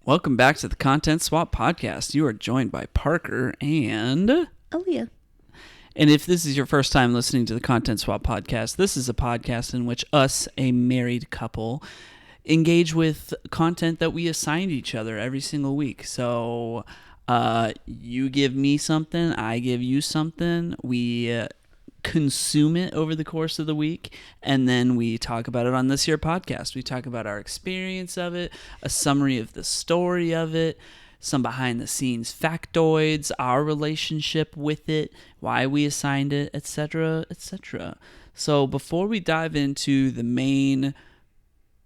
Welcome back to the Content Swap Podcast. You are joined by Parker and Aaliyah. And if this is your first time listening to the Content Swap Podcast, this is a podcast in which us, a married couple, engage with content that we assign each other every single week. So you give me something, I give you something. We consume it over the course of the week, and then we talk about it on this here podcast. We talk about our experience of it, a summary of the story of it, some behind the scenes factoids, our relationship with it, why we assigned it, etc., etc. So before we dive into the main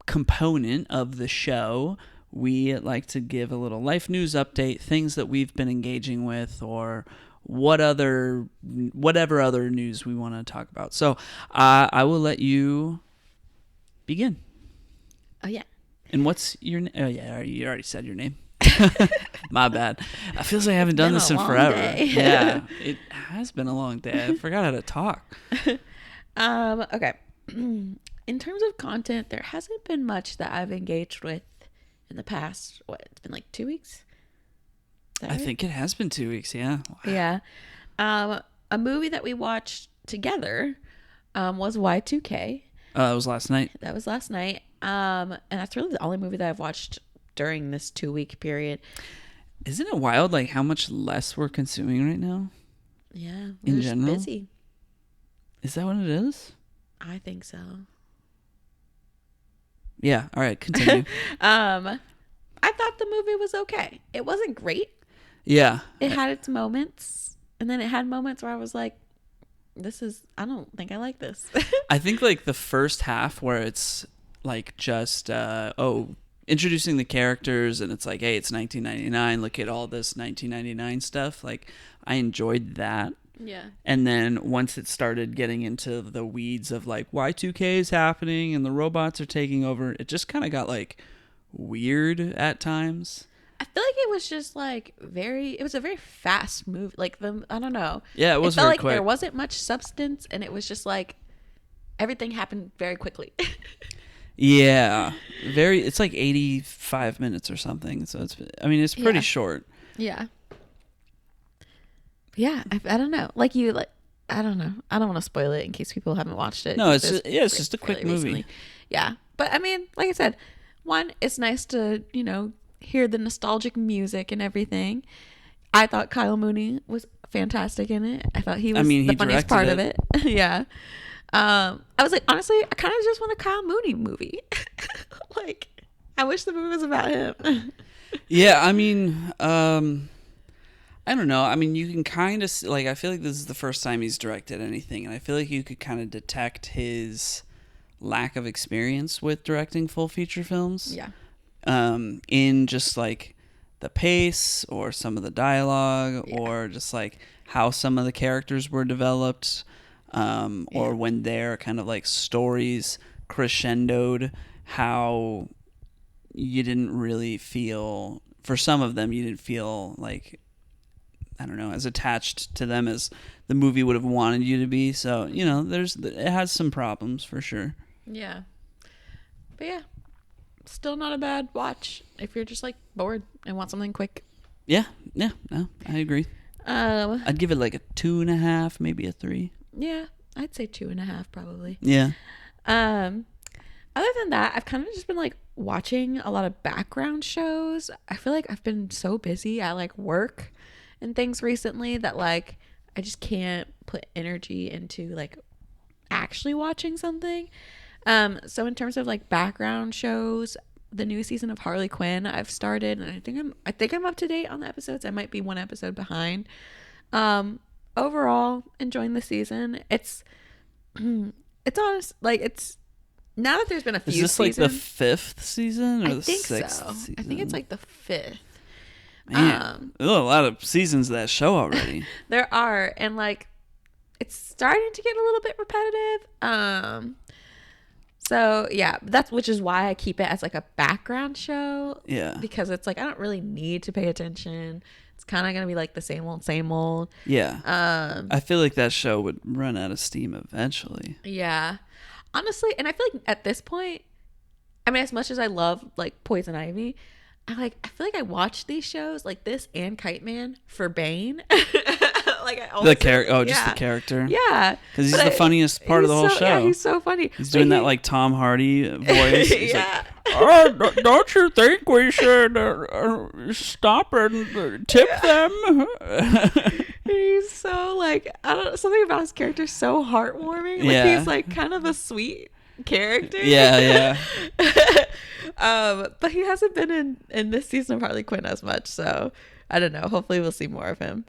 component of the show, we like to give a little life news update, things that we've been engaging with, or whatever other news we want to talk about. So I will let you begin. Oh, yeah. And what's your name? Oh, yeah, you already said your name. My bad. I feel like I haven't done this in forever. Yeah, it has been a long day. I forgot how to talk. Okay. In terms of content, there hasn't been much that I've engaged with in the past. What? It's been like 2 weeks? I think it has been 2 weeks, yeah. Wow. Yeah. A movie that we watched together was Y2K. That was last night. That was last night. And that's really the only movie that I've watched during this 2-week period. Isn't it wild, like, how much less we're consuming right now? Yeah. In general? Busy. Is that what it is? I think so. Yeah. All right. Continue. I thought the movie was okay. It wasn't great. Yeah. It had its moments, and then it had moments where I was like, I don't think I like this. I think like the first half where it's like just, introducing the characters, and it's like, hey, it's 1999. Look at all this 1999 stuff. Like, I enjoyed that. Yeah. And then once it started getting into the weeds of like Y2K is happening and the robots are taking over, it just kind of got like weird at times. I feel like it was just like it was a very fast move. Like I don't know. Yeah, it was felt very like quick. There wasn't much substance, and it was just like everything happened very quickly. Yeah, it's like 85 minutes or something. So it's pretty short. Yeah. Yeah, I don't know. I don't know. I don't want to spoil it in case people haven't watched it. No, it's just a quick movie. Recently. Yeah, but I mean, like I said, one, it's nice to hear the nostalgic music and everything. I thought Kyle Mooney was fantastic in it. I thought he was the funniest part of it. Yeah. I was like, honestly, I kind of just want a Kyle Mooney movie. Like, I wish the movie was about him. Yeah, I mean, I don't know. I mean, you can kind of, like, I feel like this is the first time he's directed anything, and I feel like you could kind of detect his lack of experience with directing full feature films. Yeah. In just like the pace or some of the dialogue or just like how some of the characters were developed, or when their kind of like stories crescendoed, how you didn't really feel, for some of them, you didn't feel like, I don't know, as attached to them as the movie would have wanted you to be. So, it has some problems for sure. Yeah. But yeah. Still not a bad watch if you're just like bored and want something quick. No, I agree. I'd give it like a 2.5, maybe a 3. Yeah, I'd say 2.5 probably. Yeah. Other than that, I've kind of just been like watching a lot of background shows. I feel like I've been so busy at like work and things recently that like I just can't put energy into like actually watching something. So in terms of like background shows, the new season of Harley Quinn I've started, and I think I'm up to date on the episodes. I might be one episode behind. Overall, enjoying the season. It's honest, like it's now that there's been a few. Is this seasons, like the 5th season or the 6th so. season? I think it's like the 5th. Man, there's a lot of seasons of that show already. There are, and like it's starting to get a little bit repetitive. So yeah, which is why I keep it as like a background show. Yeah. Because it's like I don't really need to pay attention. It's kind of gonna be like the same old. Yeah. I feel like that show would run out of steam eventually. Yeah. Honestly, and I feel like at this point, I mean, as much as I love like Poison Ivy, I feel like I watch these shows like this and Kite Man for Bane. Like I The character, just the character. Yeah, because he's the funniest part of the whole show. Yeah, he's so funny. He's doing that like Tom Hardy voice. He's yeah. like, oh, don't you think we should stop and tip them? He's so like, I don't know, something about his character is so heartwarming. Like he's like kind of a sweet character. Yeah. But he hasn't been in this season of Harley Quinn as much, so I don't know. Hopefully we'll see more of him.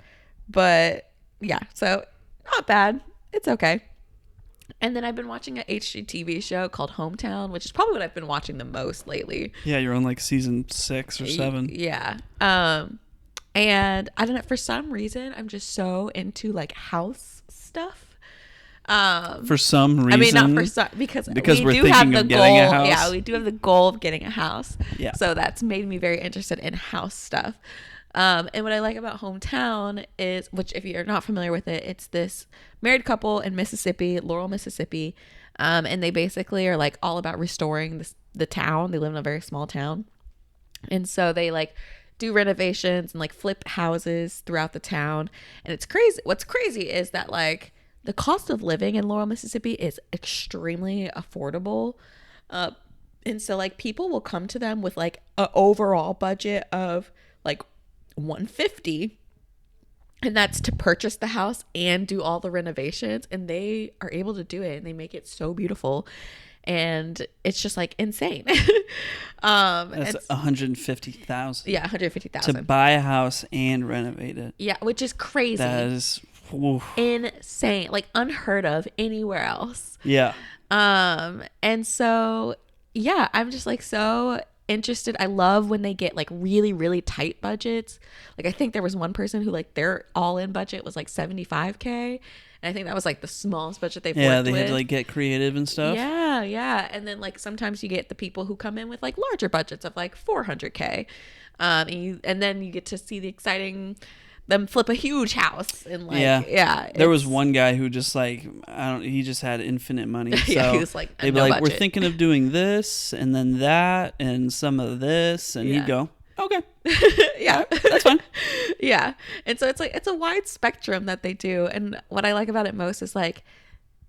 But yeah, so not bad. It's okay. And then I've been watching an HGTV show called Hometown, which is probably what I've been watching the most lately. Yeah, you're on like season 6 or 7. Yeah. And I don't know, for some reason I'm just so into like house stuff. For some reason. I mean, not for some, because we're do thinking have the of goal. getting a house. Yeah, we do have the goal of getting a house. Yeah. So that's made me very interested in house stuff. And what I like about Hometown is, which if you're not familiar with it, it's this married couple in Mississippi, Laurel, Mississippi. And they basically are like all about restoring the town. They live in a very small town. And so they like do renovations and like flip houses throughout the town. And it's crazy. What's crazy is that like the cost of living in Laurel, Mississippi is extremely affordable. And so like people will come to them with like an overall budget of like $150, and that's to purchase the house and do all the renovations, and they are able to do it, and they make it so beautiful, and it's just like insane. That's $150,000. Yeah, $150,000 to buy a house and renovate it. Yeah, which is crazy. That is insane, like unheard of anywhere else. Yeah. And so yeah, I'm just like so interested. I love when they get like really, really tight budgets. Like I think there was one person who like their all-in budget was like $75K, and I think that was like the smallest budget they've worked with. Had to like get creative and stuff. Yeah. And then like sometimes you get the people who come in with like larger budgets of like $400K, and then you get to see the exciting them flip a huge house and like there was one guy who just like he just had infinite money. So yeah, he was like they'd be like, we're thinking of doing this and then that and some of this, and he'd go, okay. Yeah, that's fine. Yeah. And so it's like it's a wide spectrum that they do, and what I like about it most is like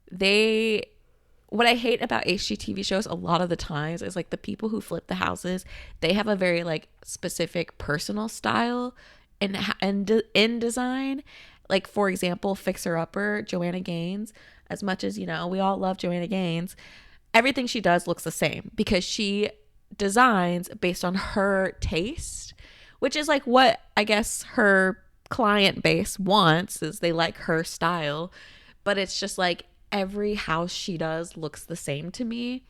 what I hate about HGTV shows a lot of the times is like the people who flip the houses, they have a very like specific personal style in design. Like for example, Fixer Upper Joanna Gaines, as much as we all love Joanna Gaines, everything she does looks the same because she designs based on her taste, which is like what I guess her client base wants, is they like her style. But it's just like every house she does looks the same to me.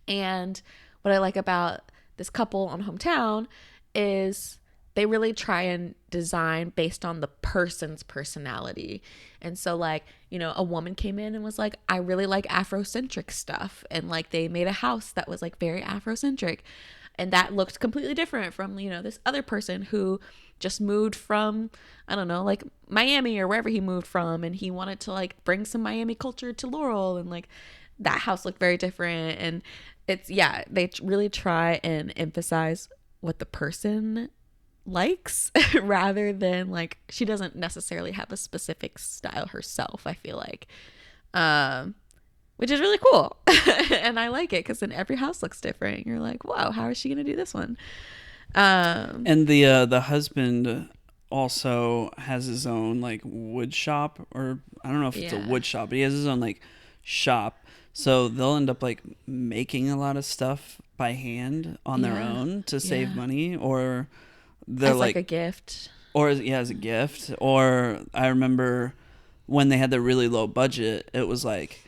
And what I like about this couple on Hometown is they really try and design based on the person's personality. And so like, a woman came in and was like, I really like Afrocentric stuff. And like they made a house that was like very Afrocentric. And that looked completely different from, this other person who just moved from, I don't know, like Miami or wherever he moved from. And he wanted to like bring some Miami culture to Laurel. And like that house looked very different. And it's, they really try and emphasize what the person likes rather than like she doesn't necessarily have a specific style herself, I feel like, which is really cool. And I like it because then every house looks different. You're like, wow, how is she gonna do this one? And the husband also has his own like wood shop, or I don't know if it's a wood shop, but he has his own like shop, so they'll end up like making a lot of stuff by hand on their own to save money, or they're as like a gift, or as a gift. Or I remember when they had the really low budget, it was like,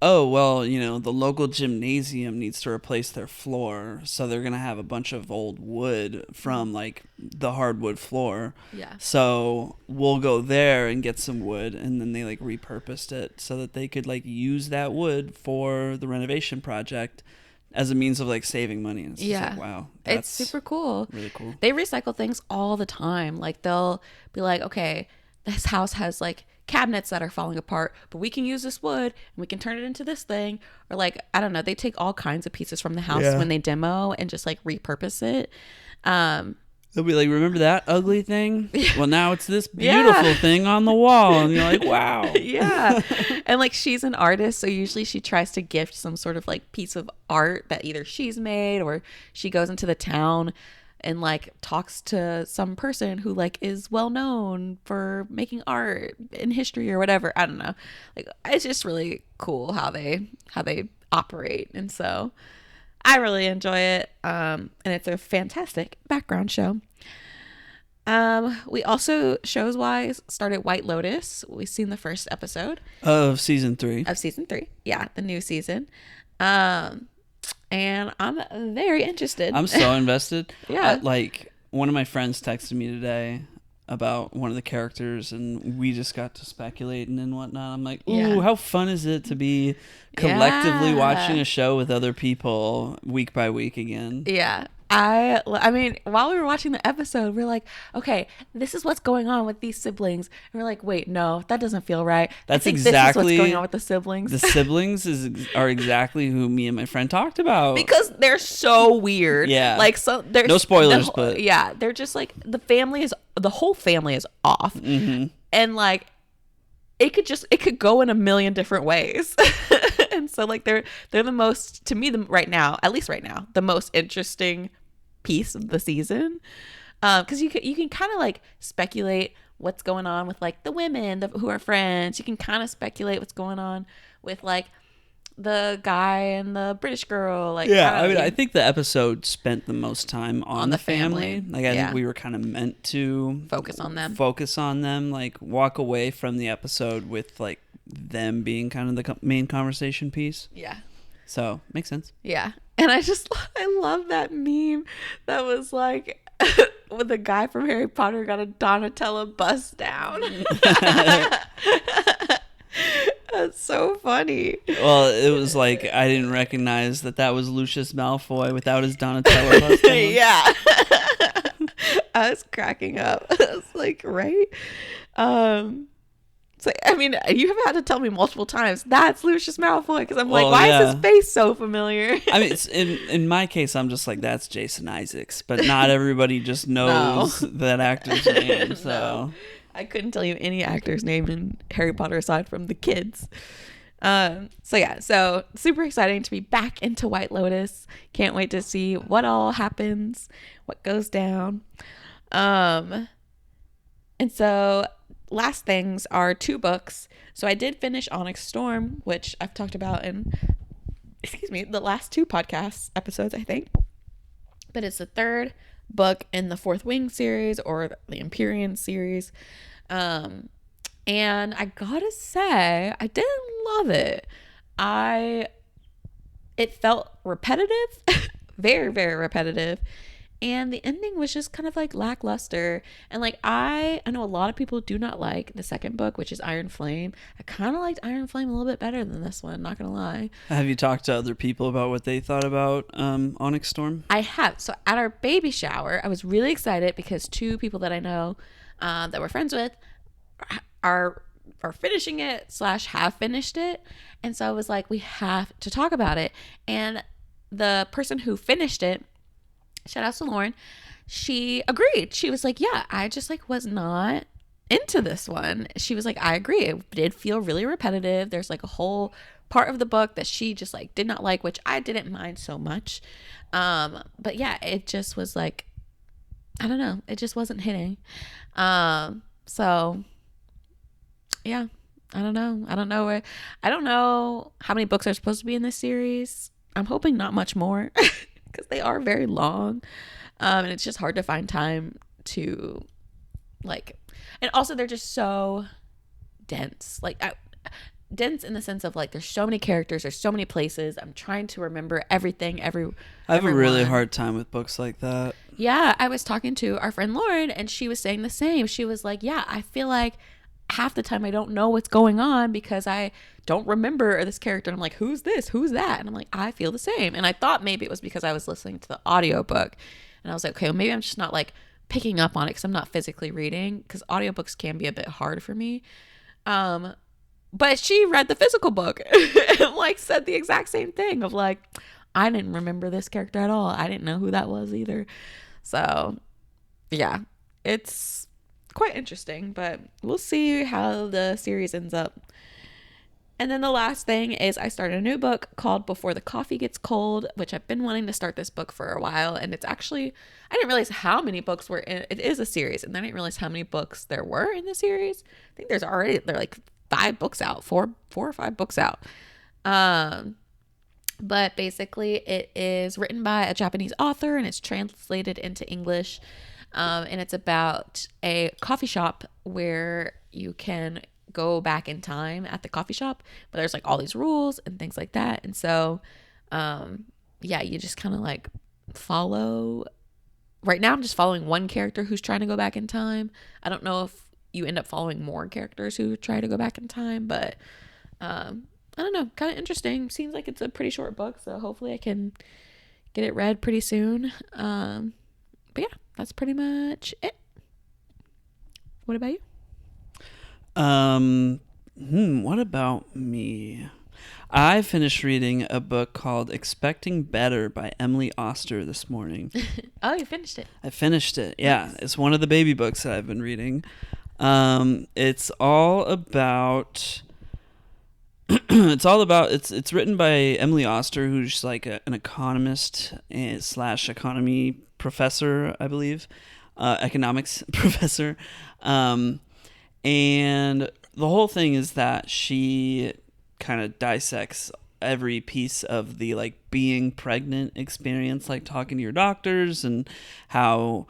oh well, the local gymnasium needs to replace their floor, so they're gonna have a bunch of old wood from like the hardwood floor, so we'll go there and get some wood. And then they like repurposed it so that they could like use that wood for the renovation project as a means of like saving money. And it's just like, wow, it's super cool. Really cool. They recycle things all the time. Like they'll be like, okay, this house has like cabinets that are falling apart, but we can use this wood and we can turn it into this thing. Or like, I don't know, they take all kinds of pieces from the house when they demo and just like repurpose it. They'll be like, remember that ugly thing? Well, now it's this beautiful thing on the wall. And you're like, wow. Yeah. And like, she's an artist. So usually she tries to gift some sort of like piece of art that either she's made, or she goes into the town and like talks to some person who like is well known for making art in history or whatever. I don't know. Like, it's just really cool how they operate. And so I really enjoy it. And it's a fantastic background show. We also, shows wise, started White Lotus. We've seen the first episode of season 3. Yeah, the new season. And I'm very interested. I'm so invested. Yeah. Like, one of my friends texted me today about one of the characters, and we just got to speculating and whatnot. I'm like, ooh, how fun is it to be collectively watching a show with other people week by week again? Yeah. I mean, while we were watching the episode, we're like, okay, this is what's going on with these siblings. And we're like, wait, no, that doesn't feel right. That's this is what's going on with the siblings. The siblings are exactly who me and my friend talked about. Because they're so weird. Yeah. Like, so there's no spoilers, but yeah, they're just like, the whole family is off. Mm-hmm. And like, it could go in a million different ways. And so like, they're the most, to me, at least right now, the most interesting piece of the season. Because you can kind of like speculate what's going on with like the women who are friends. You can kind of speculate what's going on with like the guy and the British girl. Like, yeah, I mean, I think the episode spent the most time on the family. Like, I think we were kind of meant to focus on them, like walk away from the episode with like them being kind of the main conversation piece. Yeah. So, makes sense. Yeah. And I love that meme that was like, when the guy from Harry Potter got a Donatella bust down. That's so funny. Well, it was like, I didn't recognize that was Lucius Malfoy without his Donatello bust down. Yeah. I was cracking up. I was like, right? So, I mean, you have had to tell me multiple times, that's Lucius Malfoy, because I'm like, why is his face so familiar? I mean, in my case, I'm just like, that's Jason Isaacs, but not everybody just knows that actor's name, so... No. I couldn't tell you any actor's name in Harry Potter aside from the kids. So super exciting to be back into White Lotus. Can't wait to see what all happens, what goes down. And so last things are 2 books. So I did finish Onyx Storm, which I've talked about in, the last 2 podcast episodes, I think. But it's the 3rd book in the 4th Wing series, or the Empyrean series. And I gotta say, I didn't love it. It felt repetitive, very, very repetitive. And the ending was just kind of like lackluster. And like, I know a lot of people do not like the 2nd book, which is Iron Flame. I kind of liked Iron Flame a little bit better than this one, not gonna lie. Have you talked to other people about what they thought about Onyx Storm? I have. So at our baby shower, I was really excited because 2 people that I know that we're friends with are finishing it / have finished it. And so I was like, we have to talk about it. And the person who finished it, shout out to Lauren, she agreed. She was like, yeah, I just like was not into this one. She was like, I agree. It did feel really repetitive. There's like a whole part of the book that she just like did not like, which I didn't mind so much. But yeah, it just was like, I don't know. It just wasn't hitting. So yeah, I don't know. I don't know how many books are supposed to be in this series. I'm hoping not much more. Because they are very long, and it's just hard to find time to like, and also they're just so dense, like dense in the sense of like there's so many characters, there's so many places. I'm trying to remember everything. I have a really hard time with books like that. Yeah, I was talking to our friend Lauren, and she was saying the same. She was like, yeah, I feel like half the time I don't know what's going on because I don't remember this character. And I'm like, who's this? Who's that? And I'm like, I feel the same. And I thought maybe it was because I was listening to the audiobook. And I was like, okay, well, maybe I'm just not like picking up on it because I'm not physically reading, because audiobooks can be a bit hard for me. But she read the physical book and like said the exact same thing of like, I didn't remember this character at all. I didn't know who that was either. So yeah, it's quite interesting, but we'll see how the series ends up. And then the last thing is I started a new book called Before the Coffee Gets Cold, which I've been wanting to start this book for a while. And it's actually, I didn't realize how many books were in it. It is a series, and I didn't realize how many books there were in the series. I think there are like 5 books out, four or 5 books out. But basically it is written by a Japanese author and it's translated into English. And it's about a coffee shop where you can go back in time at the coffee shop, but there's like all these rules and things like that. And so, yeah, you just kind of like follow. Right now, I'm just following one character who's trying to go back in time. I don't know if you end up following more characters who try to go back in time, but I don't know, kind of interesting. Seems like it's a pretty short book, so hopefully I can get it read pretty soon. But yeah, that's pretty much it. What about you? What about me? I finished reading a book called Expecting Better by Emily Oster this morning. Oh, you finished it. I finished it. Yeah, Nice. it's one of the baby books that I've been reading. It's all about it's written by Emily Oster, who's like an economist slash economy professor, I believe, economics professor. And the whole thing is that she kind of dissects every piece of the like being pregnant experience, like talking to your doctors and how,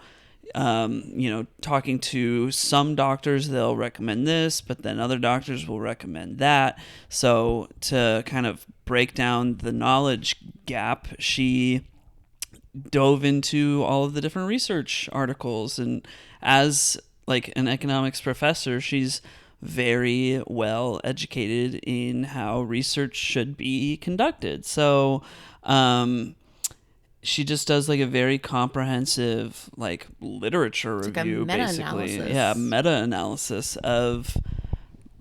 talking to some doctors, they'll recommend this, but then other doctors will recommend that. So to kind of break down the knowledge gap, she dove into all of the different research articles, and as like an economics professor, she's very well educated in how research should be conducted. So she just does like a very comprehensive like literature review, basically. Yeah, meta-analysis of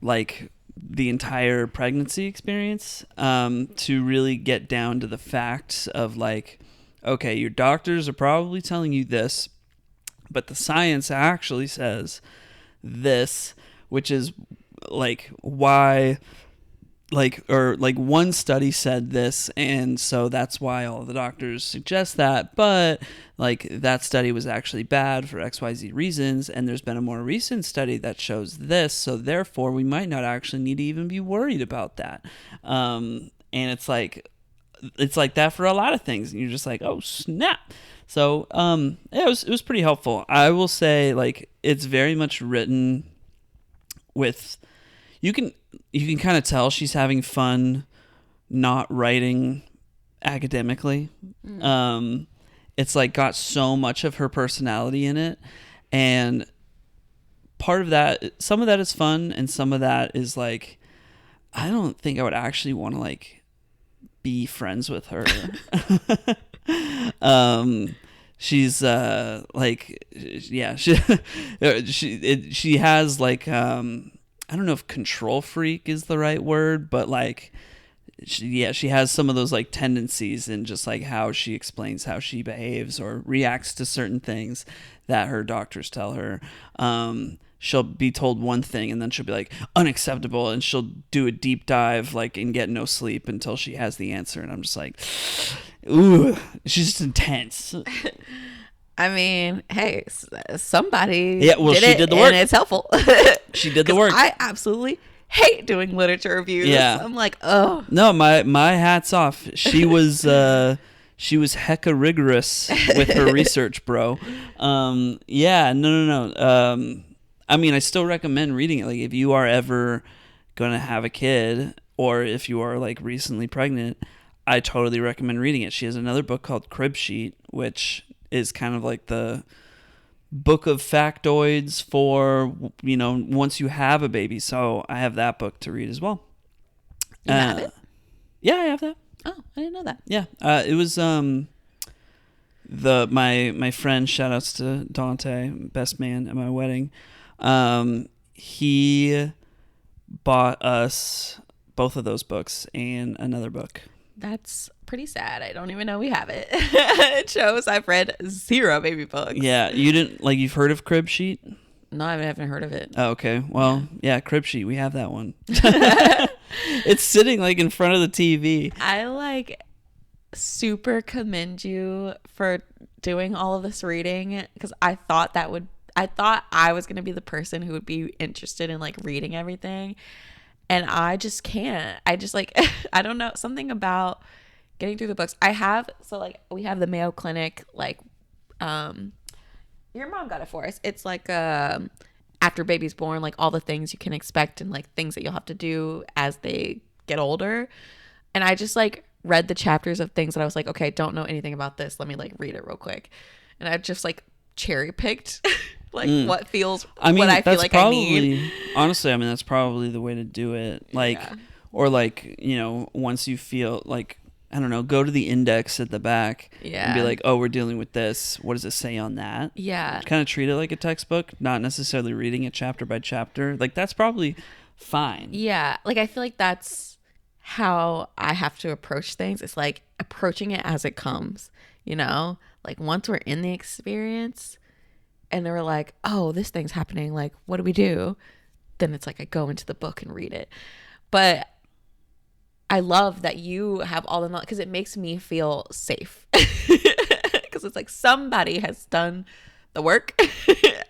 like the entire pregnancy experience, to really get down to the facts of like, okay, your doctors are probably telling you this, but the science actually says this, which is like why, like, or like one study said this, and so that's why all the doctors suggest that, but like that study was actually bad for XYZ reasons, and there's been a more recent study that shows this, so therefore we might not actually need to even be worried about that. And it's like that for a lot of things, and you're just like, oh snap. So yeah, it was pretty helpful. I will say, like, it's very much written with, you can kind of tell she's having fun not writing academically. It's like got so much of her personality in it, and part of that, some of that is fun, and some of that is like, I don't think I would actually want to like be friends with her. She's like, yeah, she has like, I don't know if control freak is the right word, but like, she has some of those like tendencies in just like how she explains how she behaves or reacts to certain things that her doctors tell her. She'll be told one thing and then she'll be like, unacceptable, and she'll do a deep dive like and get no sleep until she has the answer, and I'm just like, ooh, she's just intense. I mean, hey, somebody did the work, and it's helpful. She did the work. I absolutely hate doing literature reviews. Yeah. I'm like, oh. No, my hat's off. She was hecka rigorous with her research, bro. Yeah, no. I mean, I still recommend reading it. Like, if you are ever gonna have a kid, or if you are like recently pregnant, I totally recommend reading it. She has another book called Crib Sheet, which is kind of like the book of factoids for, once you have a baby. So I have that book to read as well. You have it? Yeah, I have that. Oh, I didn't know that. Yeah, it was my friend, shout outs to Dante, best man at my wedding. He bought us both of those books and another book. That's pretty sad. I don't even know we have it. It shows I've read 0 baby books. Yeah, you didn't like. You've heard of Crib Sheet? No, I haven't heard of it. Oh, okay. Well, yeah, Crib Sheet. We have that one. It's sitting like in front of the TV. I like super commend you for doing all of this reading, because I thought I was going to be the person who would be interested in like reading everything, and I just can't. I just like I don't know, something about getting through the books. We have the Mayo Clinic, like your mom got it for us. It's like after baby's born, like all the things you can expect and like things that you'll have to do as they get older. And I just like read the chapters of things that I was like, okay, don't know anything about this. Let me like read it real quick. And I just like cherry picked like what I feel like I need. Honestly, I mean, that's probably the way to do it. Like, or like, you know, once you feel like, I don't know, go to the index at the back and be like, oh, we're dealing with this. What does it say on that? Yeah. Kind of treat it like a textbook, not necessarily reading it chapter by chapter. Like, that's probably fine. Yeah. Like, I feel like that's how I have to approach things. It's like approaching it as it comes, you know? Like, once we're in the experience and we're like, oh, this thing's happening. Like, what do we do? Then it's like I go into the book and read it. But I love that you have all the knowledge, because it makes me feel safe. Because it's like somebody has done the work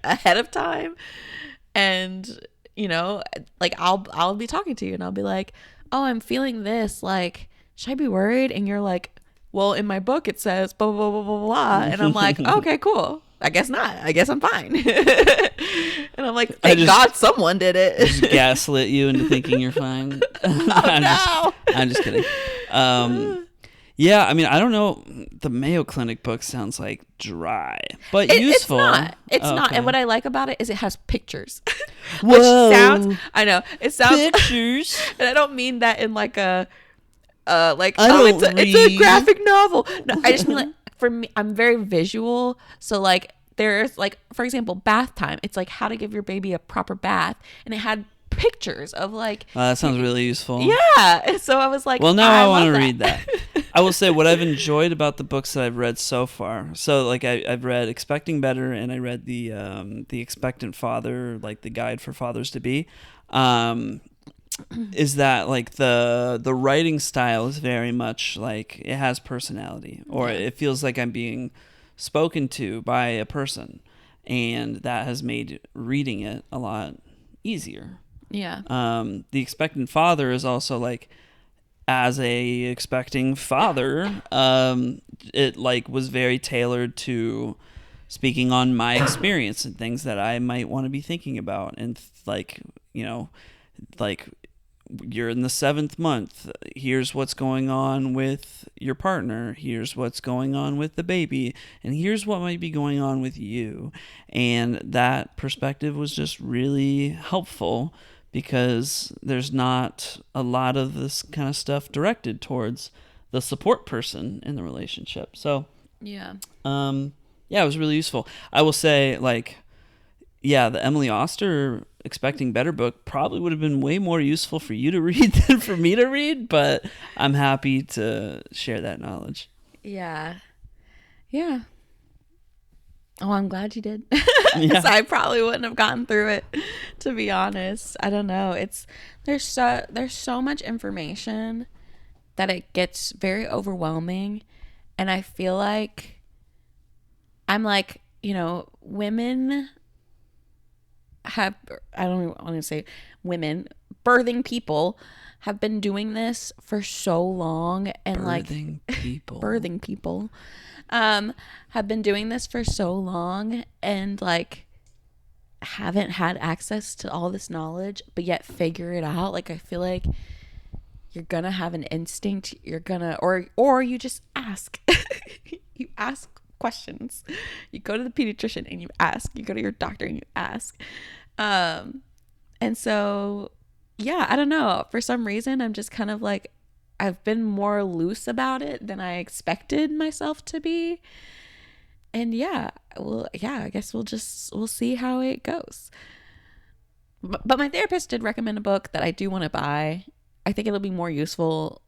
ahead of time. And, you know, like I'll be talking to you and I'll be like, oh, I'm feeling this. Like, should I be worried? And you're like, well, in my book it says blah, blah, blah, blah, blah. And I'm like, okay, cool. I guess not. I guess I'm fine. And I'm like, thank God someone did it. Just gaslit you into thinking you're fine. I'm just kidding. Yeah, I mean, I don't know. The Mayo Clinic book sounds like dry, but useful. It's not. And what I like about it is it has pictures. Which sounds, I know, it sounds pictures. And I don't mean that in like a it's a graphic novel. No, I just mean like, for me, I'm very visual. So like there's like, for example, bath time. It's like how to give your baby a proper bath, and it had pictures of like. That sounds really useful. Yeah. And so I was like, well, now I want to read that. I will say what I've enjoyed about the books that I've read so far. So like I've read Expecting Better, and I read the Expectant Father, like the guide for fathers to be. Is that like the writing style is very much like it has personality, or it feels like I'm being spoken to by a person, and that has made reading it a lot easier. Yeah. The Expectant Father is also like, as a expecting father, it like was very tailored to speaking on my experience and things that I might want to be thinking about, and like, you know, like, you're in the 7th month. Here's what's going on with your partner. Here's what's going on with the baby. And here's what might be going on with you. And that perspective was just really helpful, because there's not a lot of this kind of stuff directed towards the support person in the relationship. So, yeah, it was really useful. I will say, like, yeah, the Emily Oster Expecting Better book probably would have been way more useful for you to read than for me to read, but I'm happy to share that knowledge. Yeah. Yeah. Oh, I'm glad you did. Yeah. I probably wouldn't have gotten through it, to be honest. I don't know. There's so much information that it gets very overwhelming, and I feel like I'm like, you know, women have, I don't even want to say women, birthing people have been doing this for so long, and birthing people have been doing this for so long, and like haven't had access to all this knowledge, but yet figure it out. Like, I feel like you're gonna have an instinct, you're gonna, or you just ask. You ask questions. You go to the pediatrician and you ask. You go to your doctor and you ask. And so, yeah, I don't know. For some reason, I'm just kind of like, I've been more loose about it than I expected myself to be. And yeah, I guess we'll see how it goes. But my therapist did recommend a book that I do want to buy. I think it'll be more useful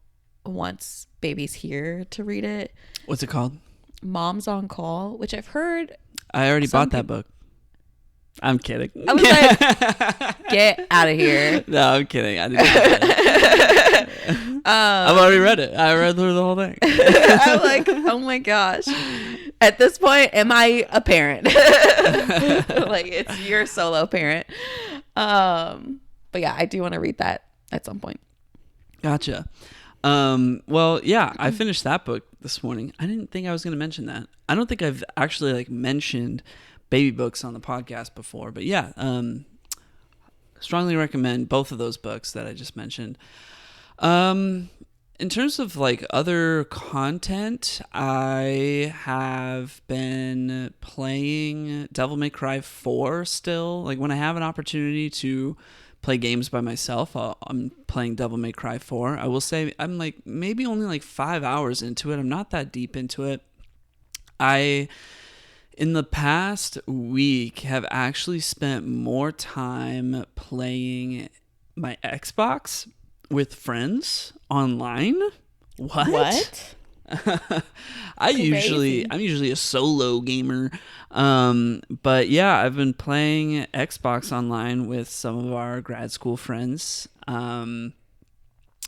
once baby's here to read it. What's it called? Mom's on Call, which I've heard. I already bought that book. I'm kidding. I was like, get out of here. No, I'm kidding. I didn't read it. I've already read it. I read through the whole thing. I'm like, oh my gosh. At this point, am I a parent? Like, it's your solo parent. But yeah, I do want to read that at some point. Gotcha. Well, yeah, I finished that book this morning. I didn't think I was going to mention that. I don't think I've actually like mentioned baby books on the podcast before, but yeah, strongly recommend both of those books that I just mentioned. In terms of like other content, I have been playing Devil May Cry 4 still. Like when I have an opportunity to play games by myself, I'm playing Devil May Cry 4. I will say I'm like maybe only like 5 hours into it. I'm not that deep into it. In the past week, have actually spent more time playing my Xbox with friends online. What? I'm usually a solo gamer. But yeah, I've been playing Xbox online with some of our grad school friends.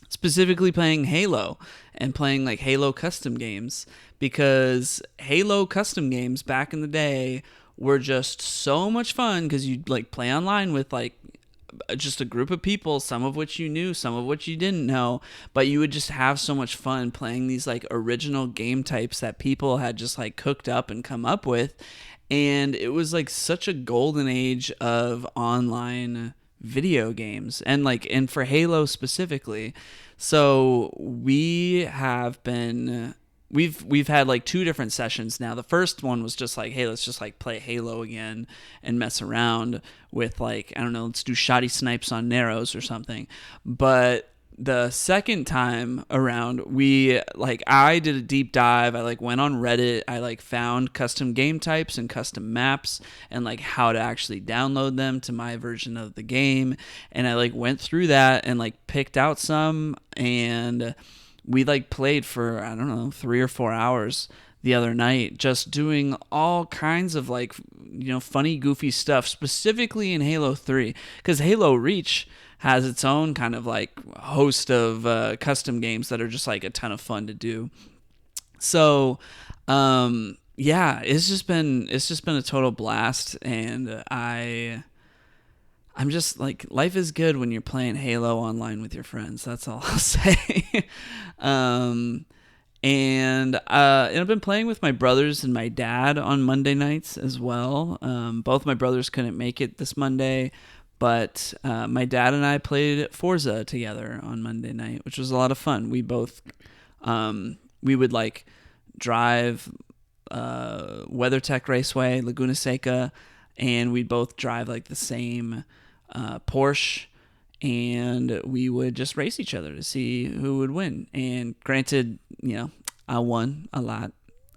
Specifically playing Halo and playing like Halo custom games, because Halo custom games back in the day were just so much fun because you'd like play online with like just a group of people, some of which you knew, some of which you didn't know, but you would just have so much fun playing these like original game types that people had just like cooked up and come up with. And it was like such a golden age of online video games, and for Halo specifically. So we've had like 2 different sessions now. The first one was just like, hey, let's just like play Halo again and mess around with like, I don't know, let's do shoddy snipes on Narrows or something. But the second time around, I did a deep dive. I like went on Reddit. I like found custom game types and custom maps and like how to actually download them to my version of the game. And I like went through that and like picked out some, and we like played for, I don't know, 3 or 4 hours the other night, just doing all kinds of like, funny, goofy stuff, specifically in Halo 3, because Halo Reach has its own kind of like host of custom games that are just like a ton of fun to do. So, yeah, it's just been a total blast, and I'm just like, life is good when you're playing Halo online with your friends. That's all I'll say. And I've been playing with my brothers and my dad on Monday nights as well. Both my brothers couldn't make it this Monday, but my dad and I played Forza together on Monday night, which was a lot of fun. We both, we would like drive WeatherTech Raceway, Laguna Seca, and we'd both drive like the same Porsche, and we would just race each other to see who would win. And granted, I won a lot,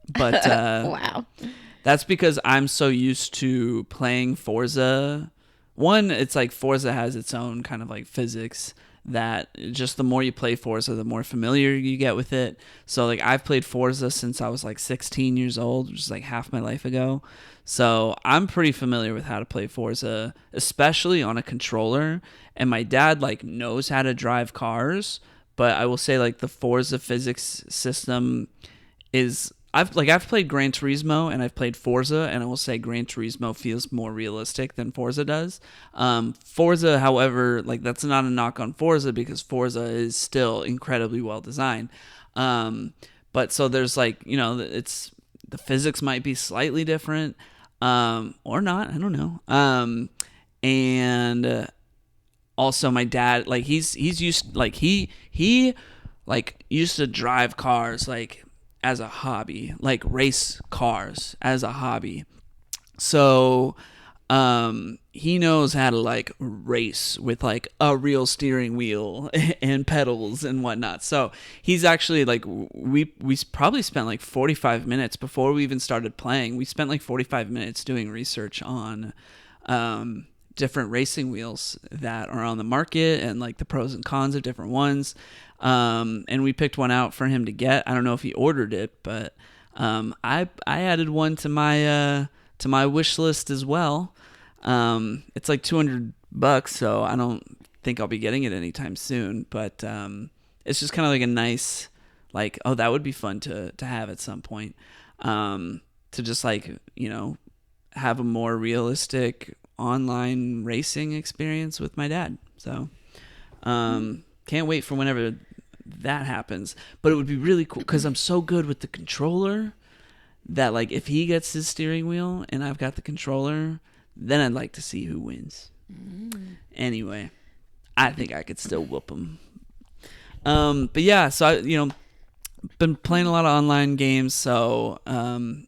but wow, that's because I'm so used to playing Forza. One, it's like Forza has its own kind of like physics that just the more you play Forza, the more familiar you get with it. So like I've played Forza since I was like 16 years old, which is like half my life ago. So I'm pretty familiar with how to play Forza, especially on a controller. And my dad like knows how to drive cars, but I will say like the Forza physics system is, I've played Gran Turismo and I've played Forza, and I will say Gran Turismo feels more realistic than Forza does. Forza, however, like that's not a knock on Forza, because Forza is still incredibly well designed. But so there's like, it's, the physics might be slightly different, or not, I don't know. And also my dad, like he's used, like he like used to drive cars like as a hobby, like race cars as a hobby. So he knows how to like race with like a real steering wheel and pedals and whatnot. So he's actually like, we probably spent like 45 minutes before we even started playing. We spent like 45 minutes doing research on different racing wheels that are on the market and like the pros and cons of different ones. And we picked one out for him to get. I don't know if he ordered it, but I added one to my wish list as well. It's like $200, so I don't think I'll be getting it anytime soon. But it's just kind of like a nice, like, oh, that would be fun to have at some point. To just like, you know, have a more realistic online racing experience with my dad. So can't wait for whenever that happens. But it would be really cool because I'm so good with the controller that like if he gets his steering wheel and I've got the controller, then I'd like to see who wins. Anyway, I think I could still whoop him. But yeah, so I, you know, been playing a lot of online games. So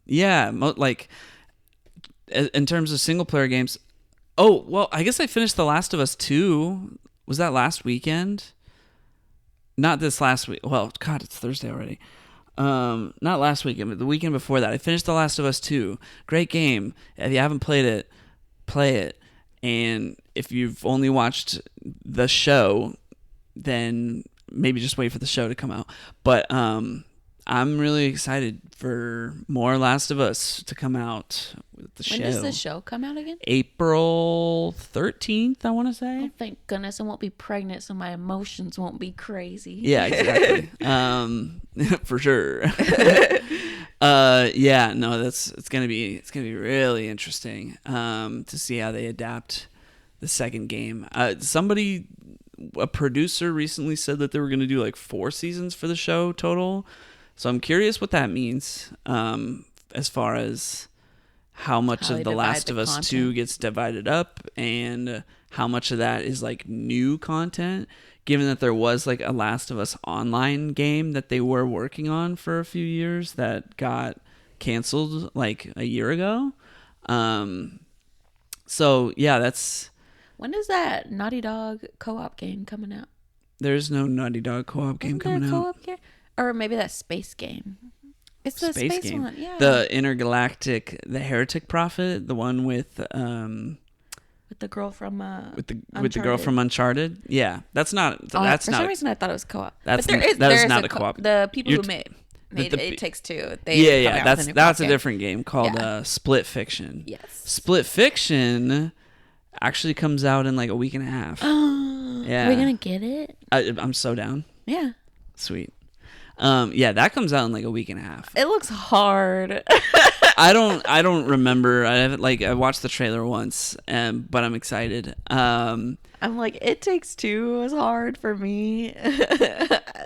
yeah, like in terms of single player games. Oh, well, I guess I finished The Last of Us 2. Was that last weekend? Not this last week. Well, God, it's Thursday already. Not last weekend, but the weekend before that. I finished The Last of Us 2. Great game. If you haven't played it, play it. And if you've only watched the show, then maybe just wait for the show to come out. But I'm really excited for more Last of Us to come out with the show. When does the show come out again? April 13th, I want to say. Oh, thank goodness I won't be pregnant, so my emotions won't be crazy. Yeah, exactly. For sure. Yeah, no, it's gonna be really interesting to see how they adapt the second game. A producer recently said that they were gonna do like 4 seasons for the show total. So I'm curious what that means, as far as how much of The Last of Us 2 gets divided up and how much of that is like new content, given that there was like a Last of Us online game that they were working on for a few years that got canceled like a year ago. So yeah, that's... When is that Naughty Dog co-op game coming out? There's no Naughty Dog co-op game coming out. Co-op game? Or maybe that space game. It's the space game. One, yeah. The Intergalactic, the Heretic Prophet, the one with the girl from with the girl from Uncharted. Yeah, that's not. That's for not. some reason I thought it was co-op. That is not a co-op. The people who made It Takes Two. That's a different game called Split Fiction. Yes. Split Fiction actually comes out in like a week and a half. Yeah. Are we gonna get it? I'm so down. Yeah. Sweet. Yeah, that comes out in like a week and a half. It looks hard. I don't remember. I watched the trailer once, but I'm excited. I'm like, It Takes Two was hard for me.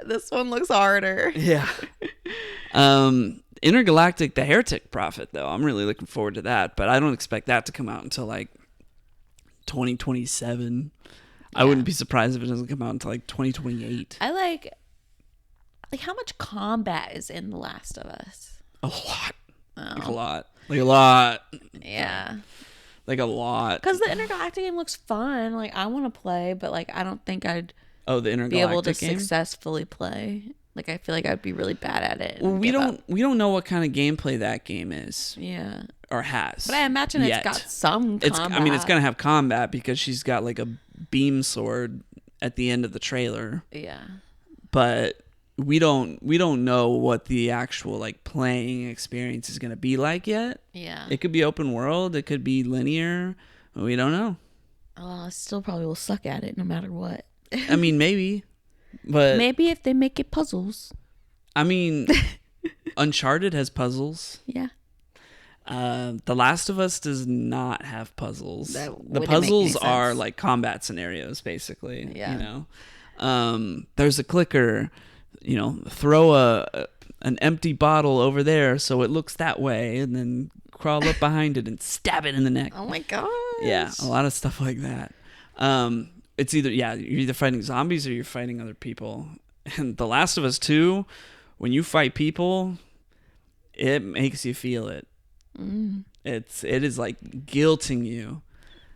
This one looks harder. Yeah. Intergalactic, the Heretic Prophet, though, I'm really looking forward to that, but I don't expect that to come out until like 2027. Yeah. I wouldn't be surprised if it doesn't come out until like 2028. I like how much combat is in The Last of Us? A lot. Oh. Like a lot. Yeah. Like a lot. Because the Intergalactic game looks fun. Like, I want to play, but like, I don't think I'd the Intergalactic be able to game? Successfully play. Like, I feel like I'd be really bad at it. Well, we don't know what kind of gameplay that game is. Yeah. Or has. But I imagine it's got some combat. It's going to have combat because she's got like a beam sword at the end of the trailer. Yeah. But we don't know what the actual like playing experience is going to be like yet. Yeah. It could be open world. It could be linear. We don't know. I still probably will suck at it no matter what. I mean, maybe. But maybe if they make it puzzles. I mean, Uncharted has puzzles. Yeah. The Last of Us does not have puzzles. The puzzles are like combat scenarios, basically. Yeah. You know, there's a clicker. You know, throw an empty bottle over there so it looks that way, and then crawl up behind it and stab it in the neck. Oh my gosh. Yeah, a lot of stuff like that. It's you're either fighting zombies or you're fighting other people. And The Last of Us 2, when you fight people, it makes you feel it. It is like guilting you.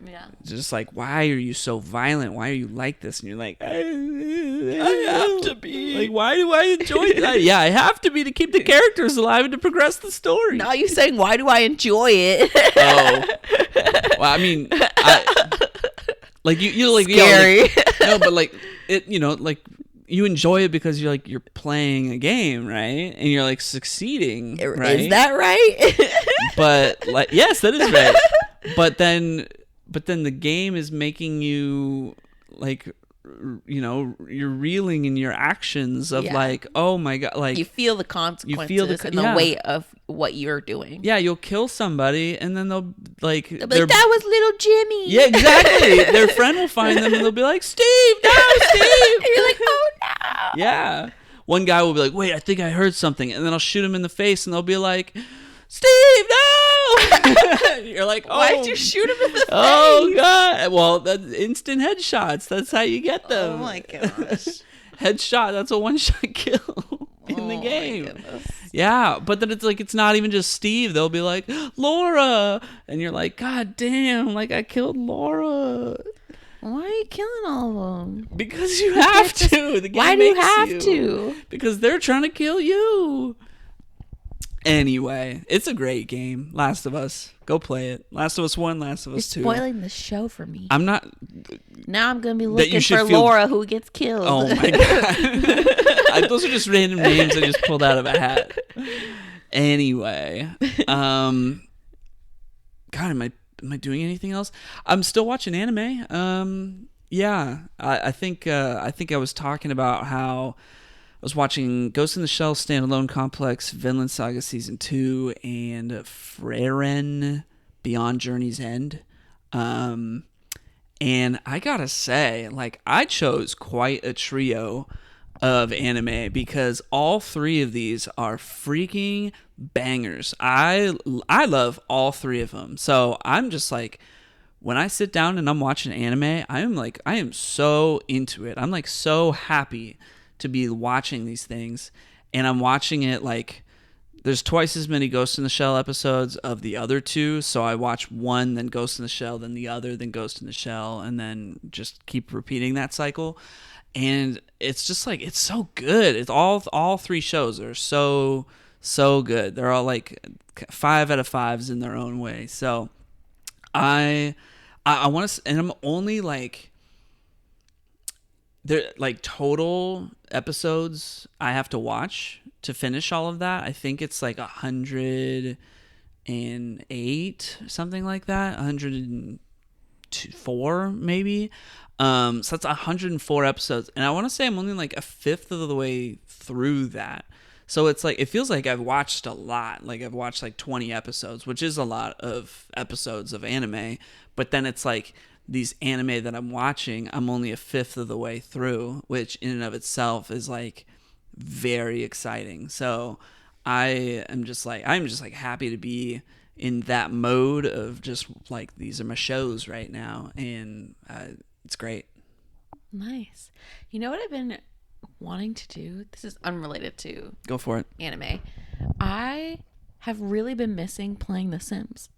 Yeah. Just like, why are you so violent? Why are you like this? And you're like, I have to be. Like, why do I enjoy that? Yeah, I have to be to keep the characters alive and to progress the story. Now you're saying, why do I enjoy it? Oh. Well, I mean, Like you like Scary. No, but like it, like you enjoy it because you're playing a game, right? And you're like succeeding, right? Is that right? But like, yes, that is right. But then the game is making you like, you're reeling in your actions of like, oh my God, like you feel the consequences and the weight of what you're doing. Yeah, you'll kill somebody and then they'll be like, that was little Jimmy. Yeah, exactly. Their friend will find them and they'll be like, Steve, no, Steve. And you're like, oh no. Yeah. One guy will be like, wait, I think I heard something. And then I'll shoot him in the face and they'll be like, Steve, no! You're like, oh. Why'd you shoot him in the face? Oh, God. Well, that's instant headshots. That's how you get them. Oh, my gosh. Headshot. That's a one-shot kill in the game. Yeah, but then it's like, it's not even just Steve. They'll be like, Laura. And you're like, God damn, like I killed Laura. Why are you killing all of them? Because you have to. The game why do you makes have to? Because they're trying to kill you. Anyway, it's a great game. Last of Us. Go play it. Last of Us 1, Last of Us 2. You're spoiling the show for me. I'm not. Now I'm going to be looking for Laura who gets killed. Oh, my God. Those are just random names I just pulled out of a hat. Anyway. God, am I doing anything else? I'm still watching anime. Yeah. I think I was talking about how I was watching Ghost in the Shell Standalone Complex, Vinland Saga Season 2, and Frieren Beyond Journey's End. And I gotta say, like, I chose quite a trio of anime because all three of these are freaking bangers. I love all three of them. So I'm just like, when I sit down and I'm watching anime, I am so into it. I'm like so happy to be watching these things, and I'm watching it like there's twice as many Ghost in the Shell episodes of the other two, so I watch one, then Ghost in the Shell, then the other, then Ghost in the Shell, and then just keep repeating that cycle. And it's just like, it's so good. It's all three shows are so good. They're all like 5 out of 5s in their own way. So I want to, and I'm only like, they're like total episodes I have to watch to finish all of that. I think it's like 108, something like that. 104 maybe. So that's 104 episodes, and I want to say I'm only like a fifth of the way through that. So it's like, it feels like I've watched a lot. Like I've watched like 20 episodes, which is a lot of episodes of anime. But then it's like, these anime that I'm watching, I'm only a fifth of the way through, which in and of itself is like very exciting. So I'm just like happy to be in that mode of just like, these are my shows right now, and it's great. Nice. You know what I've been wanting to do? This is unrelated to Go for it. Anime. I have really been missing playing The Sims.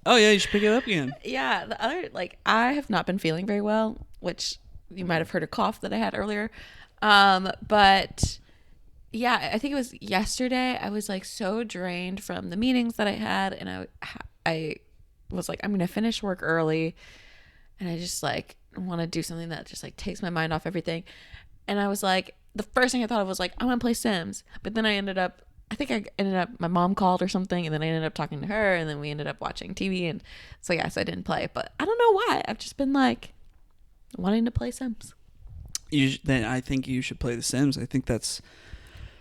Oh yeah, you should pick it up again. Yeah, the other, like, I have not been feeling very well, which you might have heard a cough that I had earlier. But yeah, I think it was yesterday. I was like so drained from the meetings that I had, and I was like, I'm gonna finish work early, and I just like want to do something that just like takes my mind off everything. And I was like, the first thing I thought of was like, I want to play Sims, but then my mom called or something, and then I ended up talking to her, and then we ended up watching TV, and so yes, I didn't play, but I don't know why. I've just been like wanting to play Sims. Then I think you should play The Sims. I think that's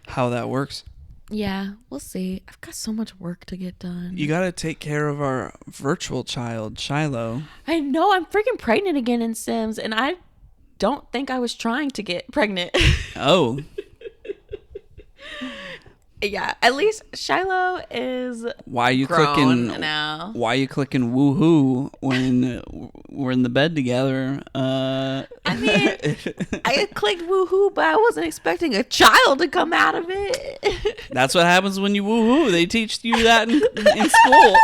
how that works. Yeah, we'll see. I've got so much work to get done. You gotta take care of our virtual child, Shiloh. I know, I'm freaking pregnant again in Sims, and I don't think I was trying to get pregnant. Oh. Yeah, at least Shiloh is Why are you grown clicking now. Why are you clicking woohoo when we're in the bed together? I mean, I clicked woohoo, but I wasn't expecting a child to come out of it. That's what happens when you woohoo. They teach you that in school.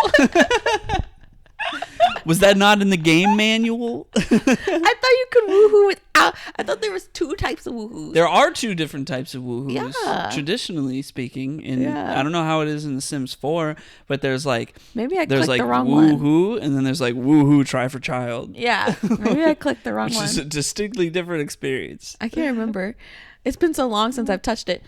Was that not in the game manual? I thought you could woohoo without. I thought there was 2 types of woohoos. There are 2 different types of woohoos, Yeah. traditionally speaking. And Yeah. I don't know how it is in The Sims 4, but there's like Maybe I there's clicked like the wrong one. woohoo, and then there's like woohoo try for child. Yeah, maybe I clicked the wrong Which one. is a distinctly different experience. I can't remember. It's been so long since I've touched it.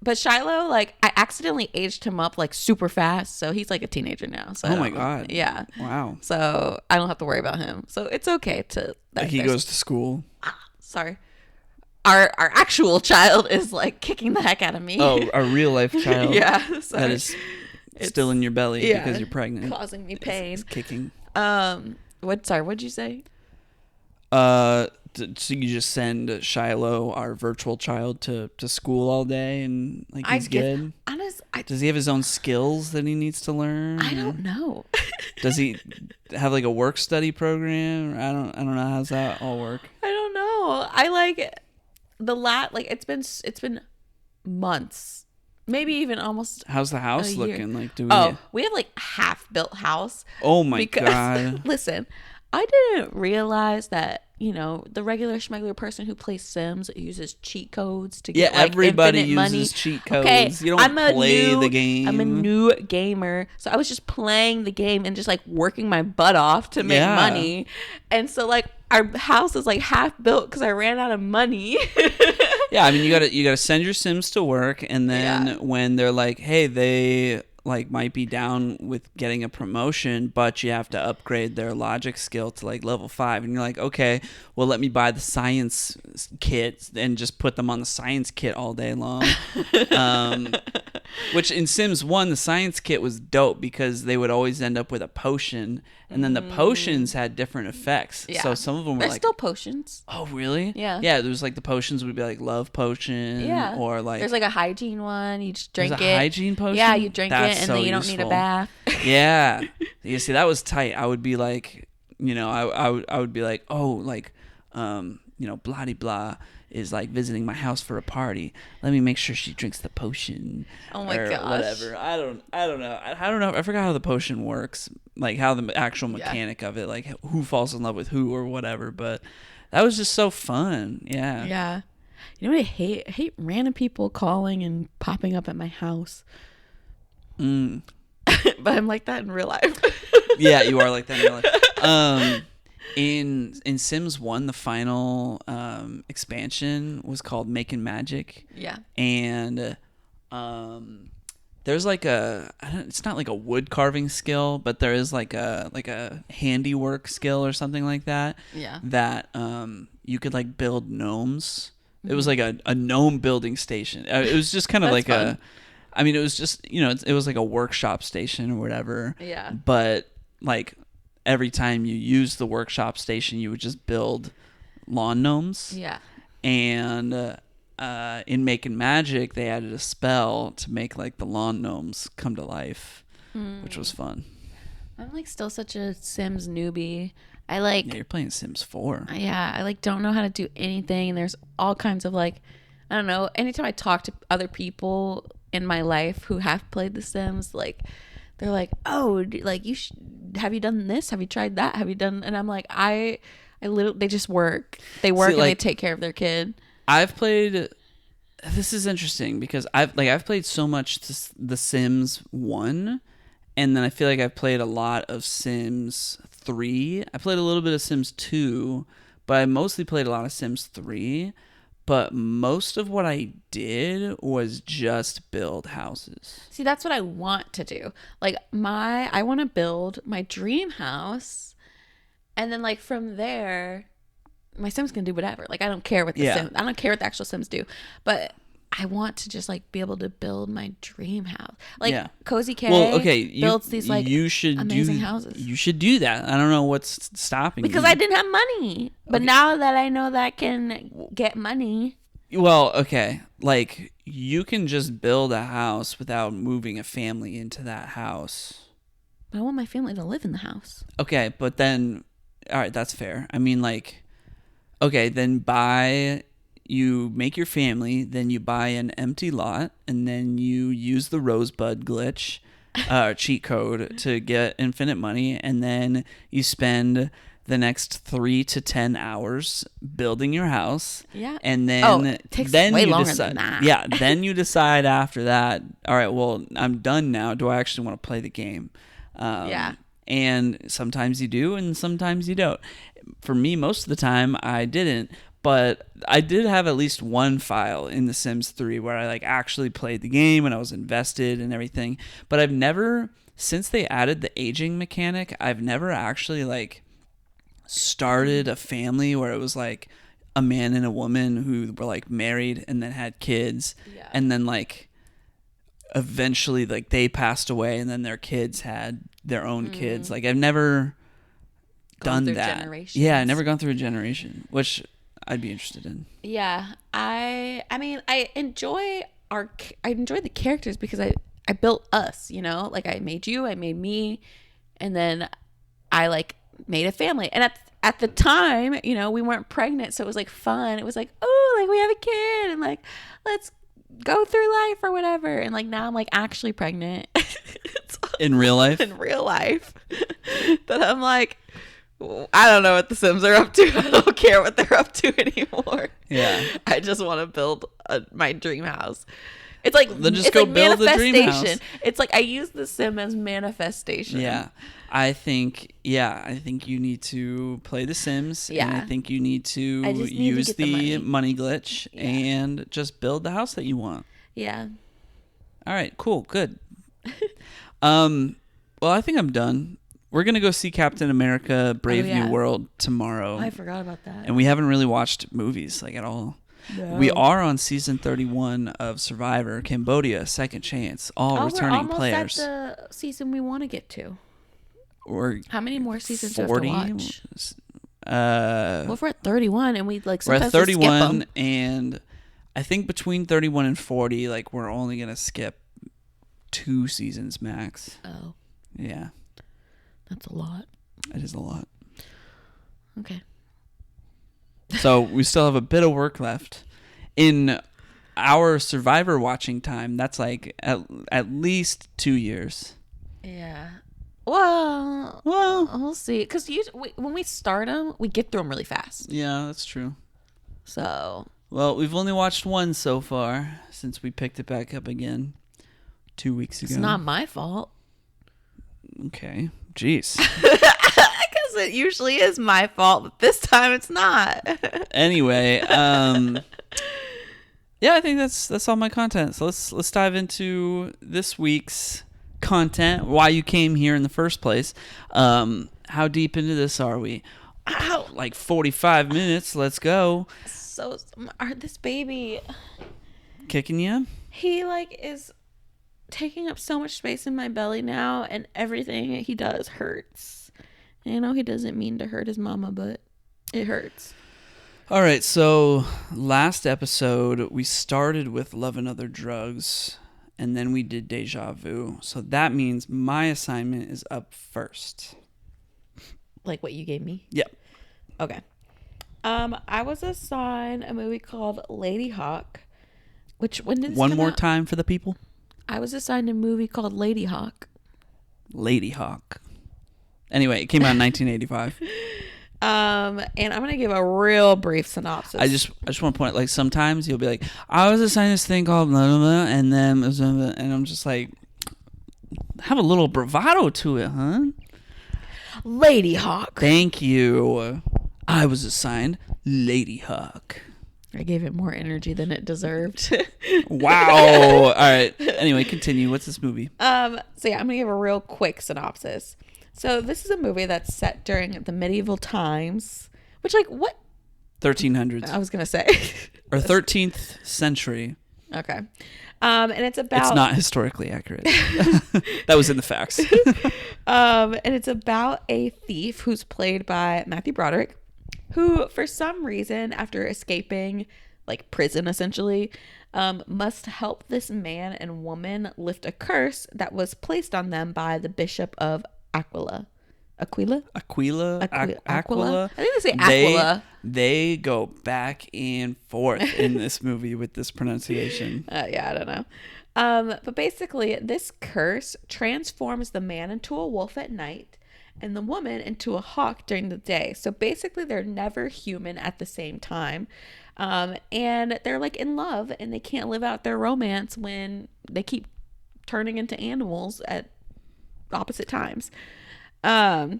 But Shiloh, like, I accidentally aged him up like super fast, so he's like a teenager now. So Oh my God. yeah. Wow. So I don't have to worry about him. So it's okay to. Like he goes to school. Sorry. Our actual child is like kicking the heck out of me. Oh, a real life child. Yeah. Sorry. That is still in your belly Yeah, because you're pregnant. causing me pain. It's kicking. What'd you say? So you just send Shiloh, our virtual child, to school all day, and like he's good. Does he have his own skills that he needs to learn? I don't know. Does he have like a work study program? I don't know. How's that all work? I don't know. I like it's been months, maybe even almost. How's the house a year. looking? Like, We have like half built house. Oh my God. Listen, I didn't realize that, the regular schmegular person who plays Sims uses cheat codes to get everybody infinite money. uses cheat codes. Okay, You don't play the game. I'm a new gamer, so I was just playing the game and just like working my butt off to make money. And so like our house is like half built because I ran out of money. Yeah, I mean you gotta send your Sims to work, and then when they're like, hey, they like might be down with getting a promotion, but you have to upgrade their logic skill to like level 5, and you're like, okay, well, let me buy the science kit and just put them on the science kit all day long. Which in Sims 1, the science kit was dope because they would always end up with a potion, and then the potions had different effects. Yeah. So some of them were There's like still potions. Oh, really? Yeah. Yeah, there was like the potions would be like love potion. Yeah. Or like there's like a hygiene one. You just drink there's it. a hygiene potion? Yeah, you drink That's it and so then you don't need a useful. bath. Yeah. You see, that was tight. I would be like, I would be like, oh, like, blah de blah is like visiting my house for a party. Let me make sure she drinks the potion. Oh my or gosh. whatever. I don't know. I don't know. I forgot how the potion works. Like how the actual mechanic of it, like who falls in love with who or whatever. But that was just so fun. Yeah. Yeah. You know what I hate? I hate random people calling and popping up at my house. But I'm like that in real life. Yeah, you are like that in real life. In Sims 1, the final expansion was called Making Magic. Yeah. And there's like it's not like a wood carving skill, but there is like a handiwork skill or something like that. Yeah. That you could like build gnomes. It was like a gnome building station. It was just kind of like fun. it was just, it was like a workshop station or whatever. Yeah. But like every time you use the workshop station, you would just build lawn gnomes. Yeah. And in Making Magic, they added a spell to make like the lawn gnomes come to life, which was fun. I'm like still such a Sims newbie. I like Yeah, you're playing Sims 4. I like don't know how to do anything. There's all kinds of like, I don't know. Anytime I talk to other people in my life who have played The Sims, like they're like, oh, like have you done this? Have you tried that? Have you done? And I'm like, I literally, they just work. They work and they take care of their kid. I've played. This is interesting because I've played so much The Sims 1, and then I feel like I've played a lot of Sims 3. I played a little bit of Sims 2, but I mostly played a lot of Sims 3. But most of what I did was just build houses. See, that's what I want to do. Like I want to build my dream house, and then like from there, my Sims can do whatever. Like I don't care what the Sims. I don't care what the actual Sims do, but I want to just like be able to build my dream house. Like Cozy K builds these like amazing houses. You should do that. I don't know what's stopping you. Because I didn't have money. But now that I know that I can get money. Well, okay. Like you can just build a house without moving a family into that house. But I want my family to live in the house. Okay, but then all right, that's fair. I mean like okay, then you make your family, then you buy an empty lot, and then you use the rosebud glitch cheat code to get infinite money, and then you spend the next 3 to 10 hours building your house. Yeah. And then it takes then way you longer decide, than that. Yeah, then you decide after that, all right, well, I'm done now. Do I actually want to play the game? Yeah. And sometimes you do, and sometimes you don't. For me, most of the time, I didn't. But I did have at least one file in The Sims 3 where I like actually played the game and I was invested and everything. But I've never, since they added the aging mechanic, I've never actually like started a family where it was like a man and a woman who were like married and then had kids. Yeah. And then like eventually like they passed away and then their kids had their own kids. Like I've never done that. Generations. Yeah, I never gone through a generation, which I'd be interested in. Yeah, I mean, I enjoy the characters because I built us, you know, like I made you, I made me, and then I like made a family. And at the time, you know, we weren't pregnant, so it was like fun. It was like, oh, like we have a kid, and like let's go through life or whatever. And like now I'm like actually pregnant. In real life? In real life. That I'm like, I don't know what the Sims are up to. I don't care what they're up to anymore. Yeah. I just want to build my dream house. It's like, then just it's go like build the dream house. It's like I use the Sim as manifestation. Yeah. I think you need to play The Sims. Yeah. And I think you need to use to get the money glitch and just build the house that you want. Yeah. All right, cool, good. Well, I think I'm done. We're going to go see Captain America Brave New World tomorrow. I forgot about that. And we haven't really watched movies like at all. No. We are on season 31 of Survivor, Cambodia, Second Chance, all returning we're players. At the season we want to get to. We're How many more seasons 40? do we have to watch? Well, if we're at 31 and we like we're at sometimes we skip 31, them. and I think between 31 and 40, like we're only going to skip 2 seasons max. Oh. Yeah. That's a lot. It is a lot. Okay. So we still have a bit of work left. In our Survivor watching time, that's like at least 2 years. Yeah. Well, we'll see. Because when we start them, we get through them really fast. Yeah, that's true. So. Well, we've only watched one so far since we picked it back up again 2 weeks ago. It's not my fault. Okay. Jeez. Because it usually is my fault, but this time it's not. Anyway, yeah, I think that's all my content. So let's dive into this week's content. Why you came here in the first place? How deep into this are we? Ow. Like 45 minutes. Let's go. So this baby, Kicking you? he like is taking up so much space in my belly now, and everything he does hurts. You know, he doesn't mean to hurt his mama, but it hurts. All right, so last episode we started with Love and Other Drugs, and then we did Deja Vu. So that means my assignment is up first. Like what you gave me? Yep. Okay. I was assigned a movie called Ladyhawke, which when did this One come more out? time for the people. I was assigned a movie called Ladyhawke. Ladyhawke. Anyway, it came out in 1985. And I'm gonna give a real brief synopsis. I just want to point out, like, sometimes you'll be like, I was assigned this thing called blah, blah, blah, and then and I'm just like, have a little bravado to it, huh? Ladyhawke. Thank you. I was assigned Ladyhawke. I gave it more energy than it deserved. Wow. All right. Anyway, continue. What's this movie? So yeah, I'm gonna give a real quick synopsis. So this is a movie that's set during the medieval times, which like what? 1300s. I was gonna say. Or 13th century. Okay. And it's about. It's not historically accurate. That was in the facts. And it's about a thief who's played by Matthew Broderick, who for some reason, after escaping like prison essentially, must help this man and woman lift a curse that was placed on them by the Bishop of Aquila. Aquila? I think they say Aquila. They go back and forth in this movie with this pronunciation. Yeah, I don't know. But basically, this curse transforms the man into a wolf at night and the woman into a hawk during the day. So basically, they're never human at the same time. And they're like in love and they can't live out their romance when they keep turning into animals at opposite times. And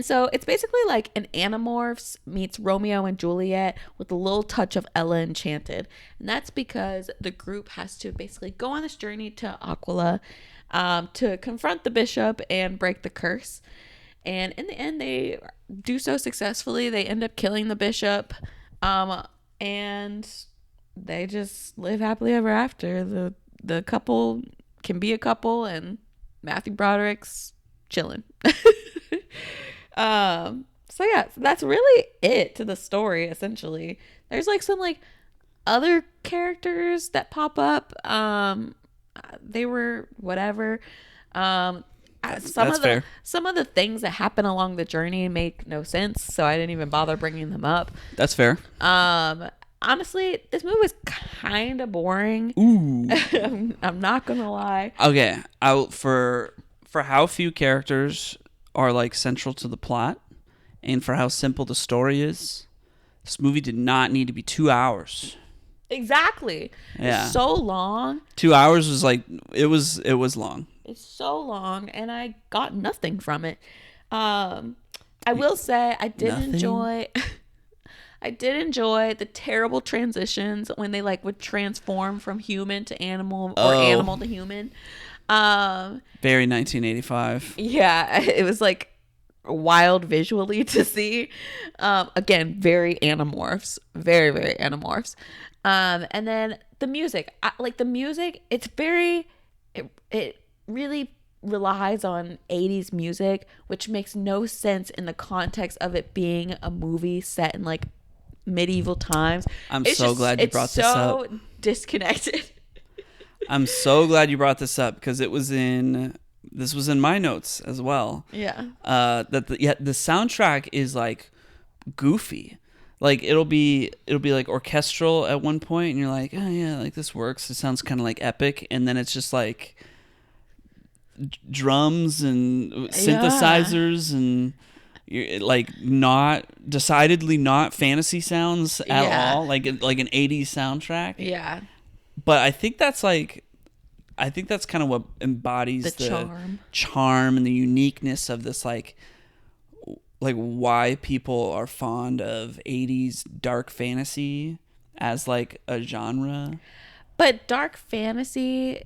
so it's basically like an Animorphs meets Romeo and Juliet with a little touch of Ella Enchanted. And that's because the group has to basically go on this journey to Aquila to confront the bishop and break the curse. And in the end, they do so successfully. They end up killing the bishop. And they just live happily ever after. The couple can be a couple, and Matthew Broderick's chilling. So yeah, that's really it to the story, essentially. There's like some like other characters that pop up. They were whatever. Some of the things that happen along the journey make no sense, so I didn't even bother bringing them up. That's fair. Honestly, this movie was kind of boring. Ooh. I'm not gonna lie. Okay, for how few characters are like central to the plot, and for how simple the story is, this movie did not need to be 2 hours. Exactly. Yeah. It's so long. 2 hours was like it was long. It's so long, and I got nothing from it. I will say I did enjoy. I did enjoy the terrible transitions when they like would transform from human to animal or animal to human. Very 1985. Yeah, it was like wild visually to see. Again, very Animorphs, very very Animorphs. And then the music, it's very, it really relies on 80s music, which makes no sense in the context of it being a movie set in like medieval times. I'm so glad you brought this up. It's so disconnected. I'm so glad you brought this up because this was in my notes as well. Yeah. The soundtrack is like goofy. Like it'll be like orchestral at one point, and you're like, oh yeah, like this works. It sounds kind of like epic, and then it's just like drums and synthesizers and like decidedly not fantasy sounds at all. Like an 80s soundtrack. Yeah. But I think that's kind of what embodies the charm and the uniqueness of this like why people are fond of 80s dark fantasy as like a genre. But dark fantasy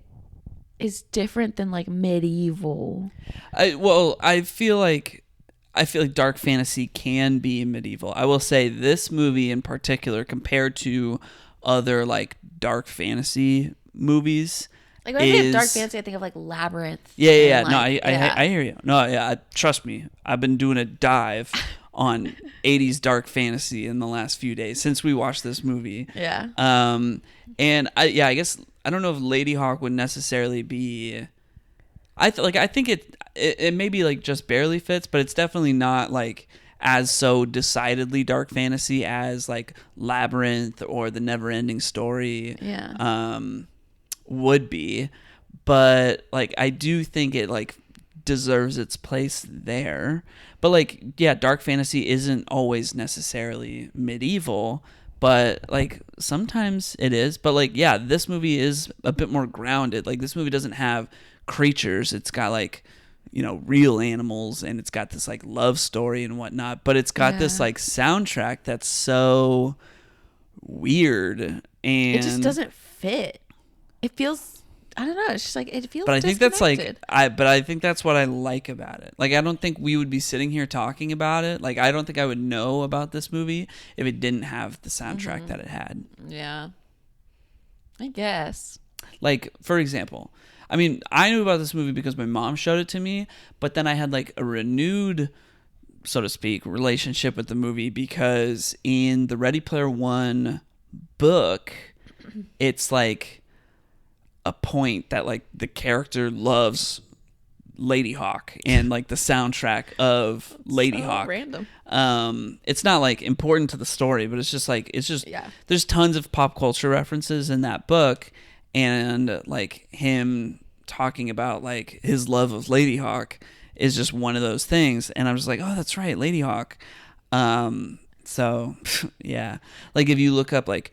is different than like medieval. I feel like dark fantasy can be medieval. I will say this movie in particular, compared to other like dark fantasy movies, like when I think of dark fantasy, I think of like Labyrinth. Yeah. Like, no, I hear you. No, yeah, trust me. I've been doing a dive on 80s dark fantasy in the last few days since we watched this movie. Yeah. And I guess I don't know if Ladyhawke would necessarily be. I think it maybe like just barely fits, but it's definitely not like as so decidedly dark fantasy as like Labyrinth or The Never-Ending Story. Yeah. Would be, but like I do think it like deserves its place there. But like dark fantasy isn't always necessarily medieval, but like sometimes it is. But like this movie is a bit more grounded. Like this movie doesn't have creatures. It's got like real animals, and it's got this like love story and whatnot, but it's got this like soundtrack that's so weird, and it just doesn't fit. It feels, I don't know, it's just like it feels. But I think that's like I think that's what I like about it. Like I don't think we would be sitting here talking about it. Like I don't think I would know about this movie if it didn't have the soundtrack that it had. Yeah. I guess. Like for example, I mean, I knew about this movie because my mom showed it to me, but then I had like a renewed, so to speak, relationship with the movie because in the Ready Player One book, it's like a point that like the character loves Ladyhawke and like the soundtrack of Ladyhawke. So random. It's not like important to the story, but it's just there's tons of pop culture references in that book. and like him talking about like his love of Ladyhawke is just one of those things. And I'm just like, oh, that's right, Ladyhawke. So yeah, like if you look up like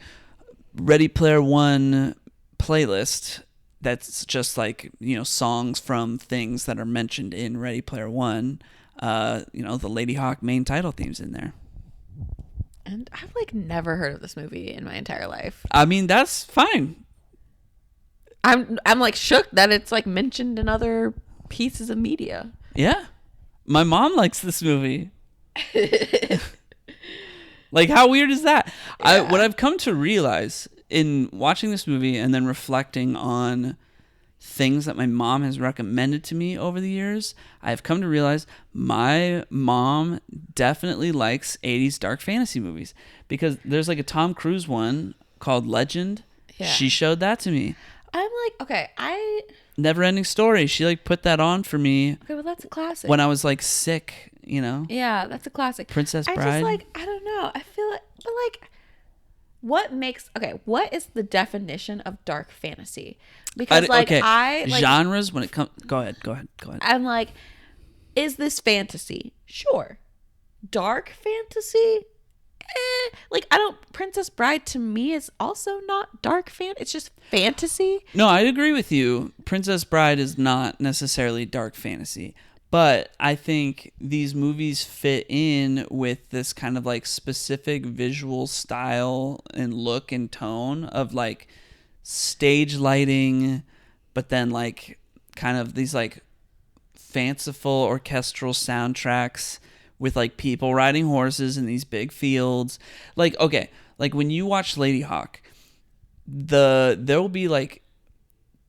Ready Player One playlist, that's just like, you know, songs from things that are mentioned in Ready Player One. You know, the Ladyhawke main title theme's in there. And I've like never heard of this movie in my entire life. I mean, that's fine. I'm like shook that it's like mentioned in other pieces of media. Yeah. My mom likes this movie. Like, how weird is that? Yeah. What I've come to realize in watching this movie and then reflecting on things that my mom has recommended to me over the years, I've come to realize my mom definitely likes 80s dark fantasy movies, because there's like a Tom Cruise one called Legend. Yeah. She showed that to me. I'm like, okay, Never Ending Story. She like put that on for me. Okay, well that's a classic. When I was like sick, you know? Yeah, that's a classic. Princess Bride. I just like, I don't know. I feel like, but like, what is the definition of dark fantasy? Because genres when it comes. Go ahead. I'm like, is this fantasy? Sure. Dark fantasy? Like, Princess Bride to me is also not dark it's just fantasy. No, I'd agree with you. Princess Bride is not necessarily dark fantasy, but I think these movies fit in with this kind of like specific visual style and look and tone of like stage lighting, but then like kind of these like fanciful orchestral soundtracks with like people riding horses in these big fields. Like, okay, like when you watch Ladyhawke, there will be like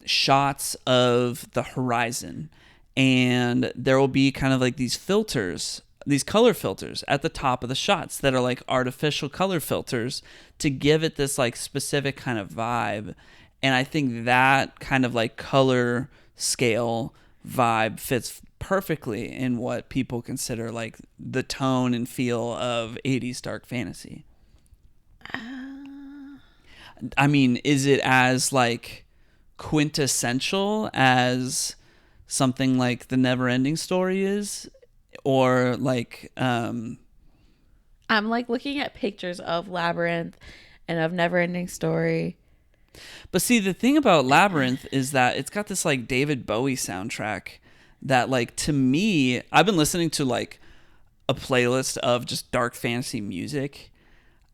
shots of the horizon, and there will be kind of like these filters, these color filters at the top of the shots that are like artificial color filters to give it this like specific kind of vibe. And I think that kind of like color scale vibe fits perfectly in what people consider like the tone and feel of 80s dark fantasy. I mean, is it as like quintessential as something like The Never Ending Story is? Or like I'm like looking at pictures of Labyrinth and of Never Ending Story. But see, the thing about Labyrinth is that it's got this like David Bowie soundtrack that like, to me, I've been listening to like a playlist of just dark fantasy music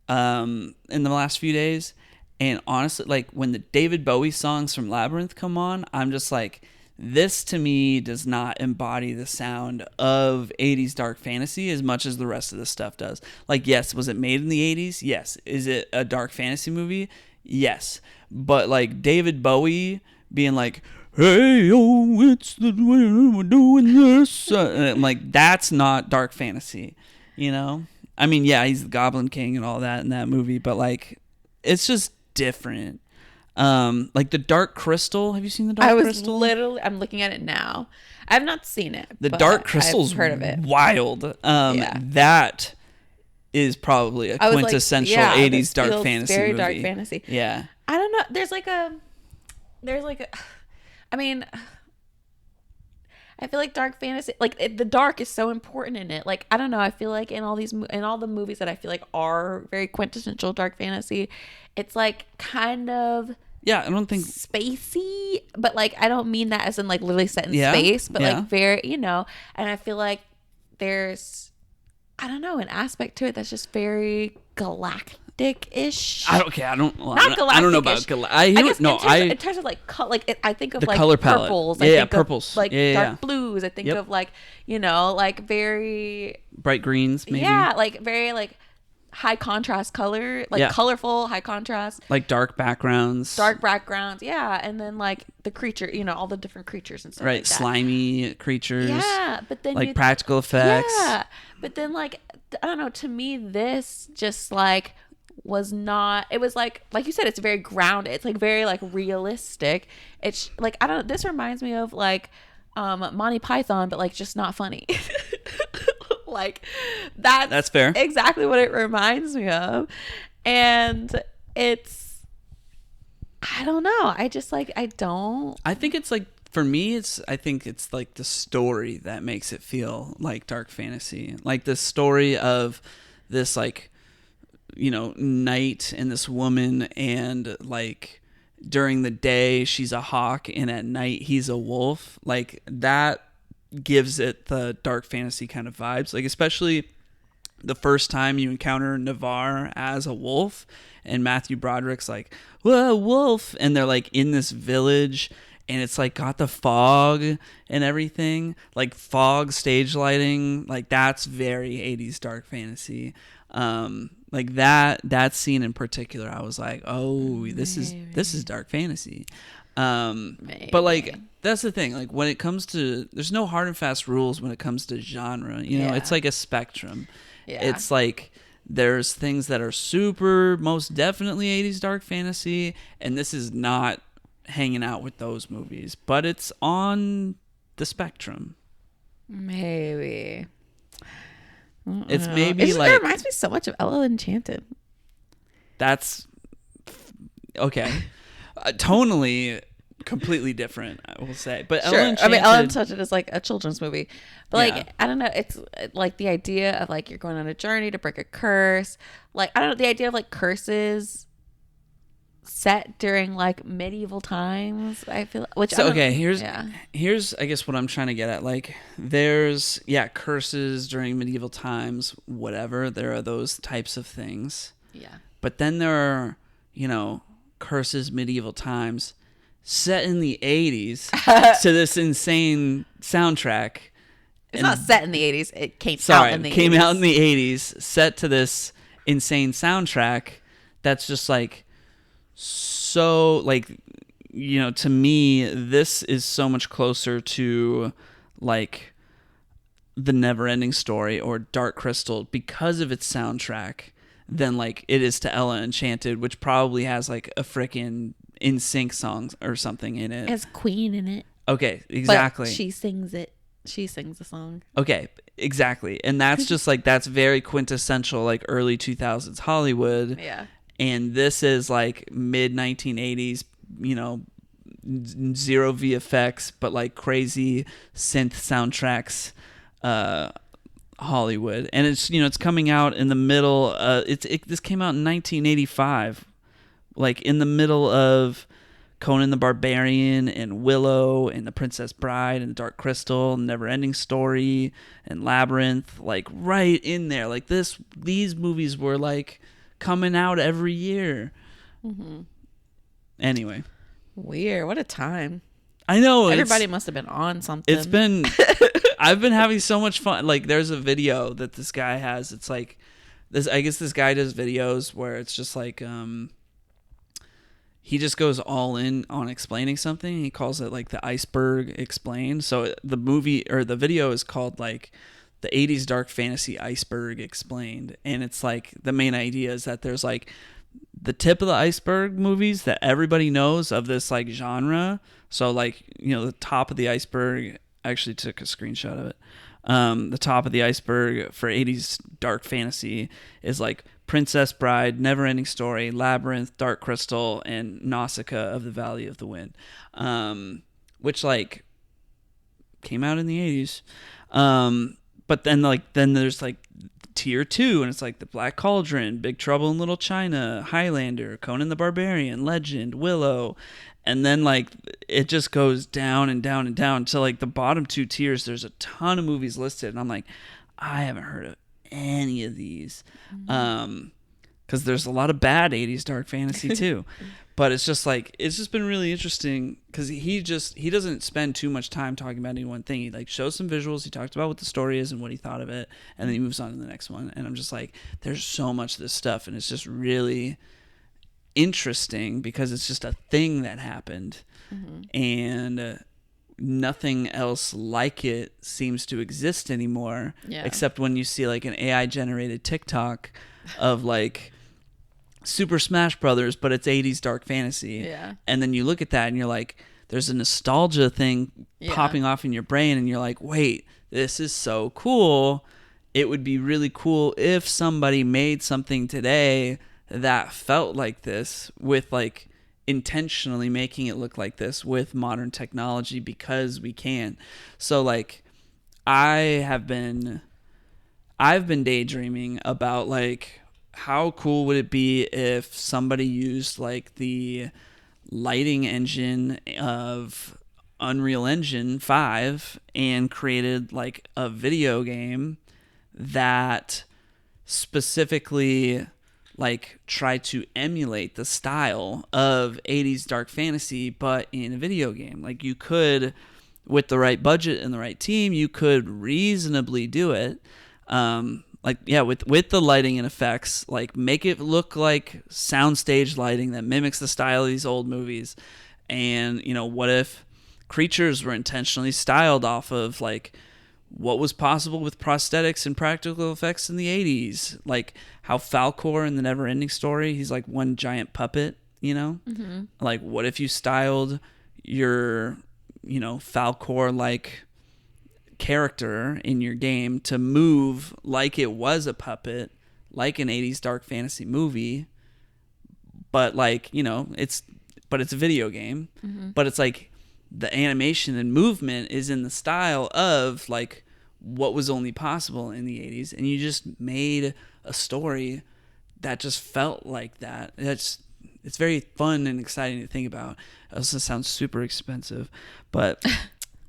in the last few days, and honestly, like when the David Bowie songs from Labyrinth come on, I'm just like, this to me does not embody the sound of 80s dark fantasy as much as the rest of the stuff does. Like, yes, was it made in the 80s? Yes. Is it a dark fantasy movie? Yes. But like David Bowie being like, hey, oh, it's the way we're doing this. Like, that's not dark fantasy, you know? I mean, yeah, he's the Goblin King and all that in that movie, but like, it's just different. Like the Dark Crystal. Have you seen the Dark Crystal? I'm looking at it now. I've not seen it. The Dark Crystal's heard of it. Wild. Yeah. That is probably a quintessential 80s dark fantasy very movie. Dark fantasy. Yeah. I don't know. There's like a I mean, I feel like dark fantasy, like the dark is so important in it. Like, I don't know. I feel like in all the movies that I feel like are very quintessential dark fantasy, it's like kind of, yeah, I don't think spacey, but like, I don't mean that as in like literally set in space, but like very, you know, and I feel like there's, I don't know, an aspect to it that's just very galactic-ish. I don't know about galactic. In terms of like, I think of the like color palette. Purples. Yeah, I think purples. Of like dark blues. I think Yep. of like, you know, like very bright greens, maybe. Yeah, like very like high contrast color, like colorful, high contrast. Like dark backgrounds. Yeah, and then like the creature, you know, all the different creatures and stuff. Right, like that. slimy creatures. Yeah, but then like practical effects. Yeah, but then like, I don't know. To me, this just like was not. It was like you said, it's very grounded. It's like very like realistic. It's like, I don't know. This reminds me of like Monty Python, but like just not funny. Like that's fair. Exactly what it reminds me of, and it's I don't know. I just like, I don't. I think it's like, for me, I think it's like the story that makes it feel like dark fantasy. Like the story of this, like, knight and this woman, and like during the day she's a hawk and at night he's a wolf. Like that gives it the dark fantasy kind of vibes. Like especially the first time you encounter Navarre as a wolf and Matthew Broderick's like, whoa, wolf. And they're like in this village and it's like got the fog and everything, like fog stage lighting. Like that's very 80s dark fantasy. Like that scene in particular, I was like, oh, this is dark fantasy. But like, that's the thing. Like when it comes to, there's no hard and fast rules when it comes to genre, it's like a spectrum. Yeah. It's like, there's things that are super, most definitely 80s dark fantasy. And this is not hanging out with those movies, but it's on the spectrum. Maybe. It's maybe it like, reminds me so much of Ella Enchanted. That's okay. Tonally completely different, I will say. But Sure. Ella Enchanted is like a children's movie. But like, I don't know, it's like the idea of like you're going on a journey to break a curse. Like, I don't know, the idea of like curses set during like medieval times, I feel, which so okay, here's I guess what I'm trying to get at. Like there's curses during medieval times, whatever, there are those types of things, but then there are curses medieval times set in the 80s to this insane soundtrack. It's not set in the 80s, it came out in the 80s, set to this insane soundtrack that's just like, so like, to me, this is so much closer to like The Neverending Story or Dark Crystal because of its soundtrack than like it is to Ella Enchanted, which probably has like a frickin' NSYNC song or something in it. It has Queen in it. Okay, exactly. But she sings it. She sings the song. Okay, exactly. And that's just like, that's very quintessential like early 2000s Hollywood. Yeah. And this is like mid 1980s, zero VFX, but like crazy synth soundtracks, Hollywood. And it's, it's coming out in the middle. This came out in 1985, like in the middle of Conan the Barbarian and Willow and The Princess Bride and Dark Crystal and Neverending Story and Labyrinth, like right in there. Like these movies were like coming out every year. Mm-hmm. Anyway, weird. What a time. I know, everybody must have been on something. It's been I've been having so much fun. Like there's a video that this guy has. It's like this, I guess this guy does videos where it's just like he just goes all in on explaining something. He calls it like the Iceberg Explained. So the movie or the video is called like the 80s dark fantasy Iceberg Explained. And it's like the main idea is that there's like the tip of the iceberg movies that everybody knows of this like genre. So like, the top of the iceberg, I actually took a screenshot of it. The top of the iceberg for 80s dark fantasy is like Princess Bride, Neverending Story, Labyrinth, Dark Crystal, and Nausicaa of the Valley of the Wind, which like came out in the 80s. But then there's like tier 2, and it's like The Black Cauldron, Big Trouble in Little China, Highlander, Conan the Barbarian, Legend, Willow. And then like it just goes down and down and down to like the bottom 2 tiers. There's a ton of movies listed, and I'm like, I haven't heard of any of these, because there's a lot of bad 80s dark fantasy too. But it's just been really interesting because he doesn't spend too much time talking about any one thing. He like shows some visuals, he talks about what the story is and what he thought of it, and then he moves on to the next one. And I'm just like, there's so much of this stuff, and it's just really interesting because it's just a thing that happened, and nothing else like it seems to exist anymore, except when you see like an AI generated TikTok of like Super Smash Brothers, but it's 80s dark fantasy. And then you look at that and you're like, there's a nostalgia thing popping off in your brain, and you're like, wait, this is so cool. It would be really cool if somebody made something today that felt like this with like intentionally making it look like this with modern technology because we can. So like I've been daydreaming about like how cool would it be if somebody used like the lighting engine of Unreal Engine 5 and created like a video game that specifically like tried to emulate the style of 80s dark fantasy but in a video game. Like you could, with the right budget and the right team, you could reasonably do it. With the lighting and effects, like make it look like soundstage lighting that mimics the style of these old movies. And what if creatures were intentionally styled off of like what was possible with prosthetics and practical effects in the 80s, like how Falcor in the Neverending Story, he's like one giant puppet, Mm-hmm. like what if you styled your Falcor like character in your game to move like it was a puppet, like an 80s dark fantasy movie, but like it's a video game. Mm-hmm. But it's like the animation and movement is in the style of like what was only possible in the 80s, and you just made a story that just felt like that. It's very fun and exciting to think about. It also sounds super expensive, but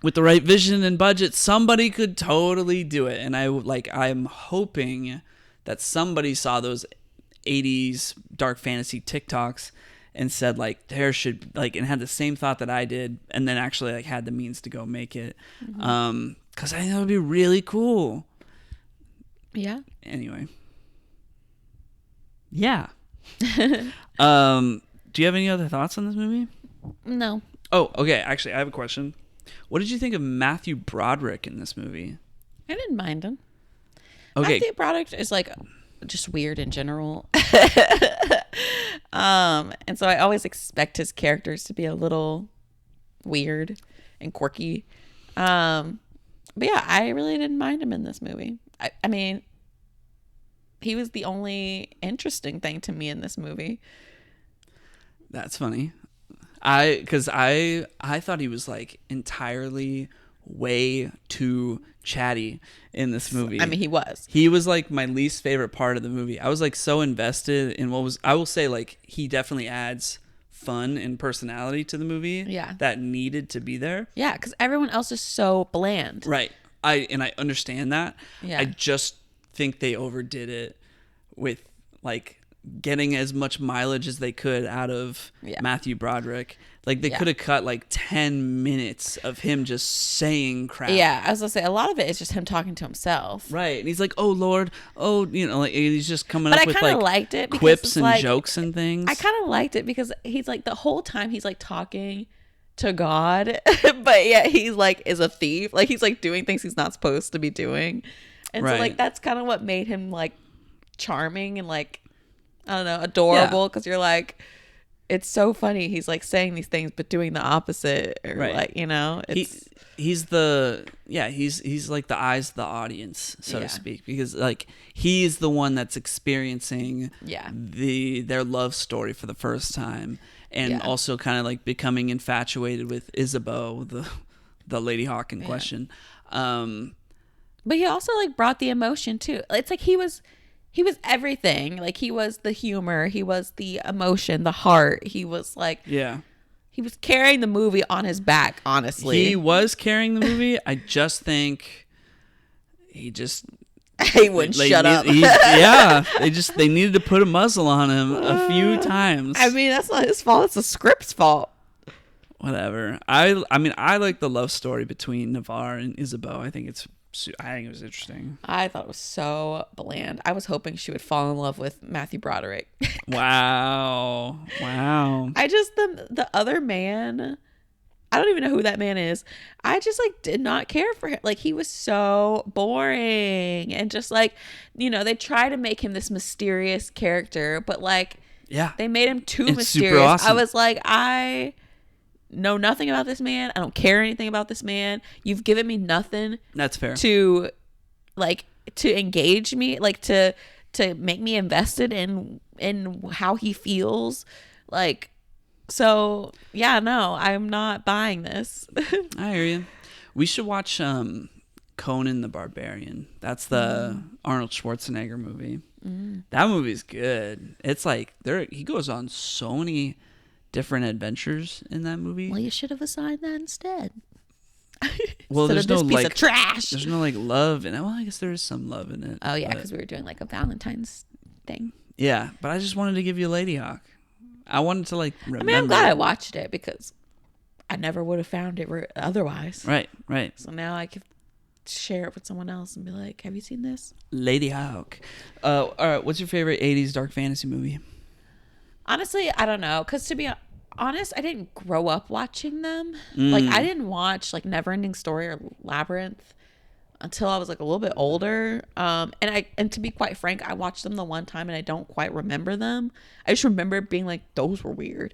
with the right vision and budget, somebody could totally do it. And I'm hoping that somebody saw those 80s dark fantasy TikToks and said like there should like, and had the same thought that I did, and then actually like had the means to go make it. Mm-hmm. Because I think that would be really cool. Yeah. Anyway. Yeah. Do you have any other thoughts on this movie? No. Oh, okay. Actually, I have a question. What did you think of Matthew Broderick in this movie? I didn't mind him. Okay. Matthew Broderick is like just weird in general. And so I always expect his characters to be a little weird and quirky. But yeah, I really didn't mind him in this movie. I mean, he was the only interesting thing to me in this movie. That's funny. Because I thought he was like entirely way too chatty in this movie. I mean, he was. He was like my least favorite part of the movie. I was like so invested in I will say like he definitely adds fun and personality to the movie. Yeah. That needed to be there. Yeah, because everyone else is so bland. Right. I understand that. Yeah. I just think they overdid it with like getting as much mileage as they could out of Matthew Broderick. Like they could have cut like 10 minutes of him just saying crap. Yeah, I was gonna say a lot of it is just him talking to himself. Right. And he's like, "Oh Lord, oh," like he's just coming But up I with kind of like liked it quips and like, jokes and things. I kind of liked it because he's like the whole time he's like talking to God, but yet he's like is a thief. Like he's like doing things he's not supposed to be doing, and so like that's kind of what made him like charming and like I don't know, adorable, because you're like, it's so funny. He's like saying these things but doing the opposite, or like it's he's like the eyes of the audience, so to speak, because like he's the one that's experiencing their love story for the first time, and also kind of like becoming infatuated with Isabeau, the Ladyhawke in question. But he also like brought the emotion too. It's like he was everything. Like he was the humor, he was the emotion, the heart. He was like he was carrying the movie on his back, honestly. He was carrying the movie. I just think he wouldn't shut up. They needed to put a muzzle on him a few times. I mean, that's not his fault. It's the script's fault. Whatever. I mean, I like the love story between Navarre and Isabeau. I think it was interesting. I thought it was so bland. I was hoping she would fall in love with Matthew Broderick. Wow. I just the other man, I don't even know who that man is. I just like did not care for him. Like he was so boring, and just like, they try to make him this mysterious character, but like they made him too mysterious. Super awesome. I was like, I know nothing about this man. I don't care anything about this man. You've given me nothing. That's fair. To engage me, like to make me invested in how he feels. Like So yeah, no, I'm not buying this. I hear you. We should watch Conan the Barbarian. That's the Arnold Schwarzenegger movie. That movie's good. It's like he goes on so many different adventures in that movie. Well, you should have assigned that instead. Well, Instead there's of this no piece like of trash. There's no like love in it. Well, I guess there is some love in it. Oh yeah, but- because we were doing like a Valentine's thing. yeah, but I just wanted to give you Ladyhawke. I wanted to like remember. I mean, I'm glad I watched it because I never would have found it otherwise. Right, right. So now I can share it with someone else and be like, "Have you seen this?" Ladyhawke. All right. What's your favorite '80s dark fantasy movie? Honestly, I don't know. Because to be honest, I didn't grow up watching them. Like, I didn't watch like Neverending Story or Labyrinth until I was like a little bit older. And to be quite frank, I watched them the one time and I don't quite remember them. I just remember being like, those were weird.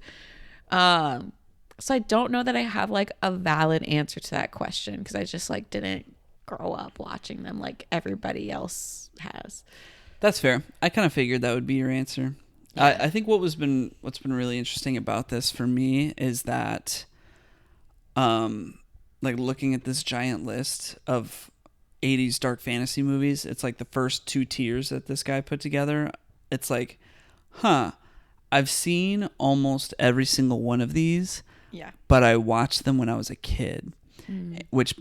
So I don't know that I have like a valid answer to that question because I just like didn't grow up watching them like everybody else has. That's fair. I kind of figured that would be your answer. Yeah. I think what's been really interesting about this for me is that, like looking at this giant list of '80s dark fantasy movies, it's like the first 2 tiers that this guy put together. It's like, I've seen almost every single one of these, Yeah. but I watched them when I was a kid, which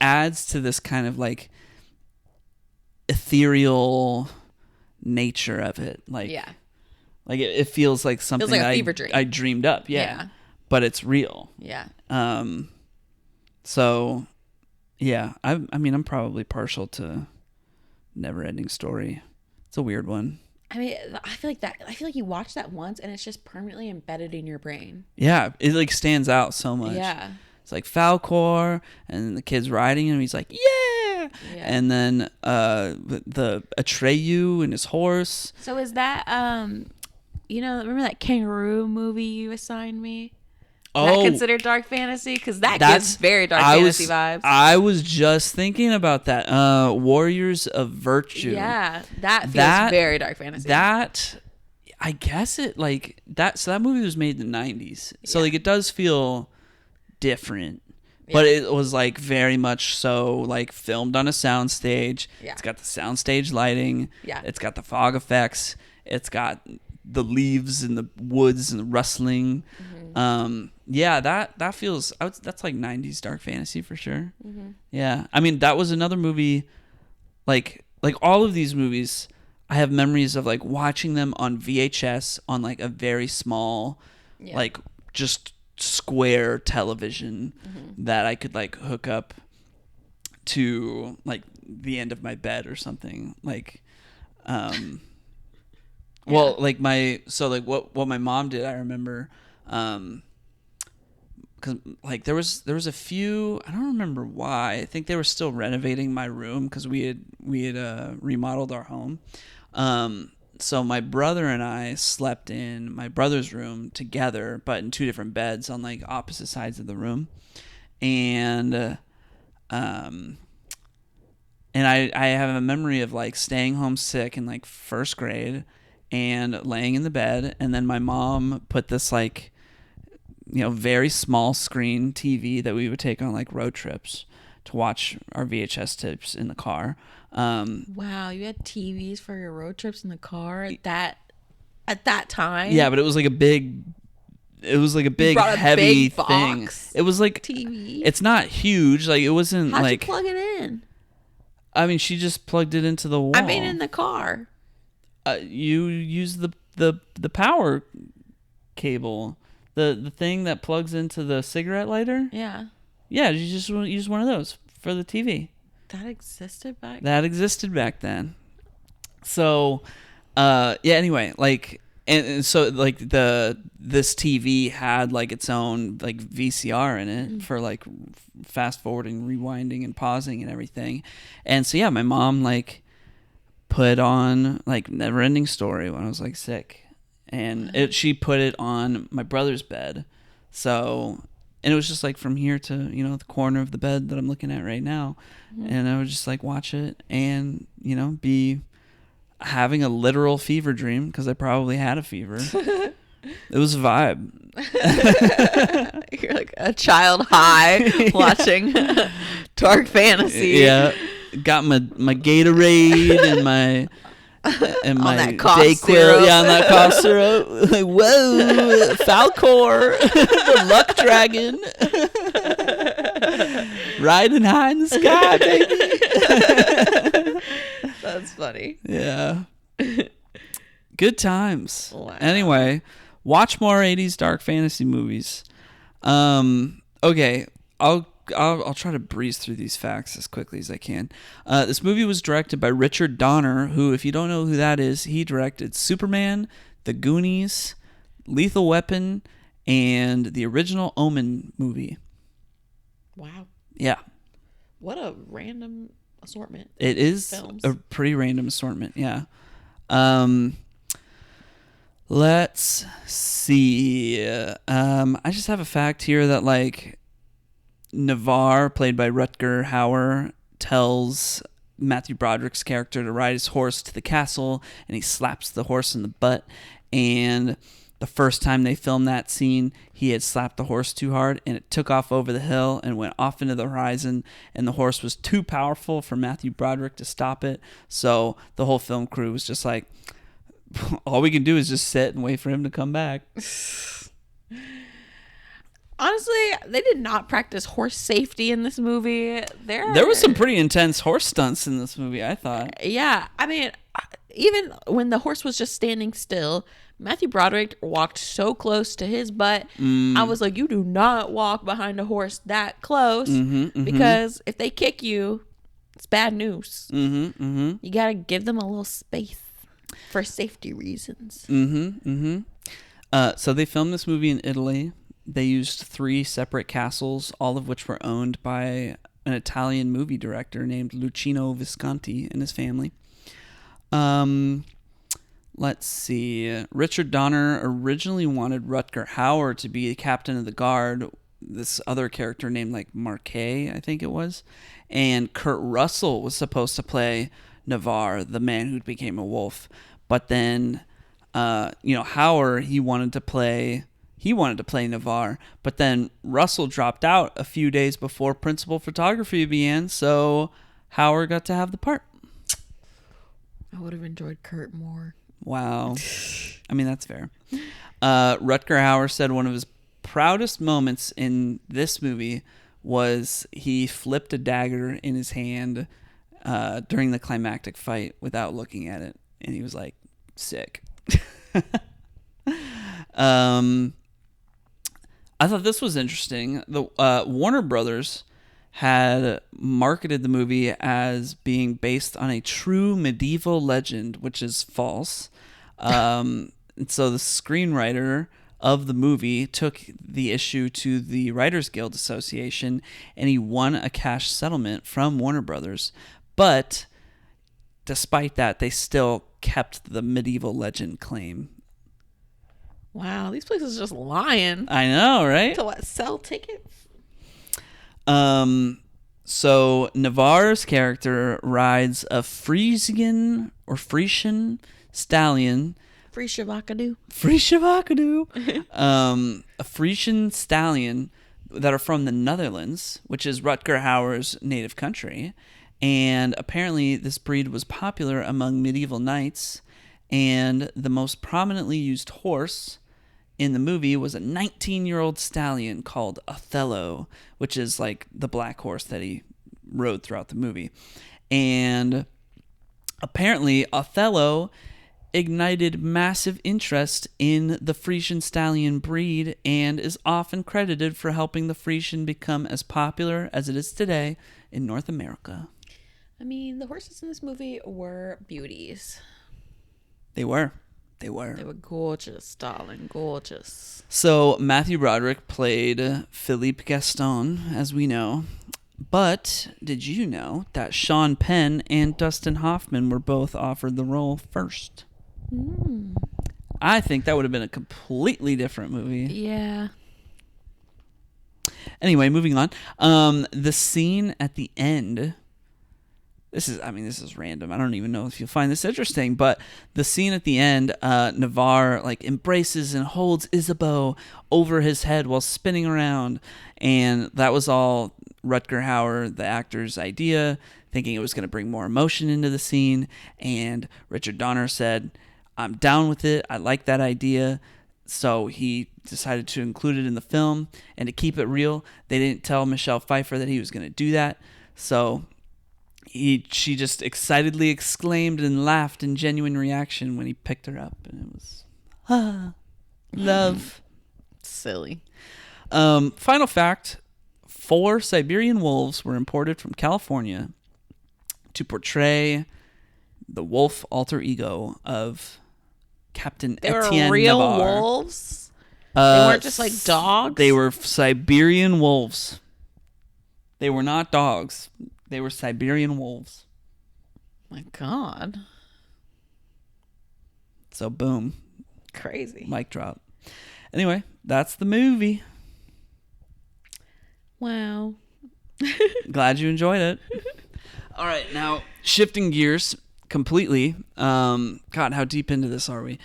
adds to this kind of like ethereal nature of it. Like, Yeah. like it feels like something like a that fever dream. I dreamed up. Yeah. But it's real. Yeah. So yeah, I mean, I'm probably partial to Neverending Story. It's a weird one. I mean, I feel like you watch that once and it's just permanently embedded in your brain. Yeah. It like stands out so much. Yeah. It's like Falcor and the kid's riding him. He's like, yeah. And then the Atreyu and his horse. So is that remember that kangaroo movie you assigned me? Is that considered dark fantasy? Because that gives very dark fantasy vibes. I was just thinking about that. Warriors of Virtue. Yeah, that feels very dark fantasy. That, I guess it like that. So that movie was made in the '90s. So like it does feel different, but it was like very much so like filmed on a soundstage. Yeah. It's got the soundstage lighting. Yeah. It's got the fog effects. It's got the leaves in the woods and the rustling. That feels that's like '90s dark fantasy for sure. Yeah, I mean that was another movie, like all of these movies, I have memories of like watching them on VHS on like a very small, like just square television that I could like hook up to like the end of my bed or something like. Well, like what my mom did, I remember, because like there was a few, I don't remember why. I think they were still renovating my room because we had remodeled our home. So my brother and I slept in my brother's room together, but in 2 different beds on like opposite sides of the room, and I have a memory of like staying home sick in like 1st grade and laying in the bed, and then my mom put this like, very small screen TV that we would take on like road trips to watch our VHS tapes in the car. Wow, you had TVs for your road trips in the car at that time? Yeah, but it was like a big heavy big thing. box It was like TV. It's not huge. Like it wasn't How'd like you plug it in? I mean, she just plugged it into the wall. I mean, in the car. You use the power cable, the thing that plugs into the cigarette lighter. Yeah. Yeah, you just use one of those for the TV. That existed back. That existed back then. So, anyway, like, and so like this TV had like its own like VCR in it for like fast forwarding, rewinding, and pausing and everything. And so my mom like put on like Neverending Story when I was like sick, and she put it on my brother's bed. So, and it was just like from here to the corner of the bed that I'm looking at right now, and I would just like watch it and be having a literal fever dream because I probably had a fever. It was a vibe. You're like a child high watching dark fantasy. Yeah. Got my Gatorade and my that cough Dayquil. syrup. Yeah, on that cough syrup. Like, whoa, Falcor, the luck dragon. Riding high in the sky, baby. That's funny. Yeah. Good times. Wow. Anyway, watch more 80s dark fantasy movies. Okay, I'll try to breeze through these facts as quickly as I can. This movie was directed by Richard Donner, who, if you don't know who that is, he directed Superman, The Goonies, Lethal Weapon, and the original Omen movie. Wow. Yeah. What a random assortment. It is films. a pretty random assortment, yeah. Let's see. I just have a fact here that, like, Navarre, played by Rutger Hauer, tells Matthew Broderick's character to ride his horse to the castle, and he slaps the horse in the butt. And the first time they filmed that scene, he had slapped the horse too hard, and it took off over the hill and went off into the horizon, and the horse was too powerful for Matthew Broderick to stop it. So the whole film crew was just like, all we can do is just sit and wait for him to come back. Honestly, they did not practice horse safety in this movie. There was some pretty intense horse stunts in this movie, I thought. Yeah, I mean, even when the horse was just standing still, Matthew Broderick walked so close to his butt. I was like, you do not walk behind a horse that close, because if they kick you, it's bad news. You got to give them a little space for safety reasons. So they filmed this movie in Italy. They used 3 separate castles, all of which were owned by an Italian movie director named Luchino Visconti and his family. Let's see. Richard Donner originally wanted Rutger Hauer to be the captain of the guard, this other character named, like, Marquet, I think it was. And Kurt Russell was supposed to play Navarre, the man who became a wolf. But then, Hauer, he wanted to play Navarre, but then Russell dropped out a few days before principal photography began, so Hauer got to have the part. I would have enjoyed Kurt more. Wow. I mean, that's fair. Rutger Hauer said one of his proudest moments in this movie was he flipped a dagger in his hand during the climactic fight without looking at it, and he was like, sick. I thought this was interesting. The Warner Brothers had marketed the movie as being based on a true medieval legend, which is false. And so the screenwriter of the movie took the issue to the Writers Guild Association, and he won a cash settlement from Warner Brothers. But despite that, they still kept the medieval legend claim. Wow, these places are just lying. I know, right? To what, sell tickets? So Navarre's character rides a Frisian stallion. Free Shavakadu. A Frisian stallion that are from the Netherlands, which is Rutger Hauer's native country. And apparently this breed was popular among medieval knights. And the most prominently used horse in the movie was a 19-year-old stallion called Othello, which is like the black horse that he rode throughout the movie. And apparently Othello ignited massive interest in the Frisian stallion breed and is often credited for helping the Frisian become as popular as it is today in North America. I mean, the horses in this movie were beauties. They were. They were gorgeous, darling, gorgeous. So Matthew Broderick played Philippe Gaston, as we know. But did you know that Sean Penn and Dustin Hoffman were both offered the role first? I think that would have been a completely different movie. Yeah. Anyway, moving on. The scene at the end this is random. I don't even know if you'll find this interesting, but the scene at the end, Navarre like embraces and holds Isabeau over his head while spinning around, and that was all Rutger Hauer, the actor's idea, thinking it was going to bring more emotion into the scene. And Richard Donner said, "I'm down with it. I like that idea." So he decided to include it in the film, and to keep it real, they didn't tell Michelle Pfeiffer that he was going to do that. So she just excitedly exclaimed and laughed in genuine reaction when he picked her up, and it was love. Silly. Final fact: 4 Siberian wolves were imported from California to portray the wolf alter ego of Captain Etienne were real Navarre. wolves? They weren't just like dogs? They were Siberian wolves. They were not dogs. They were Siberian wolves. My God. So boom. Crazy. Mic drop. Anyway, that's the movie. Wow. Glad you enjoyed it. All right, now shifting gears completely. God, how deep into this are we?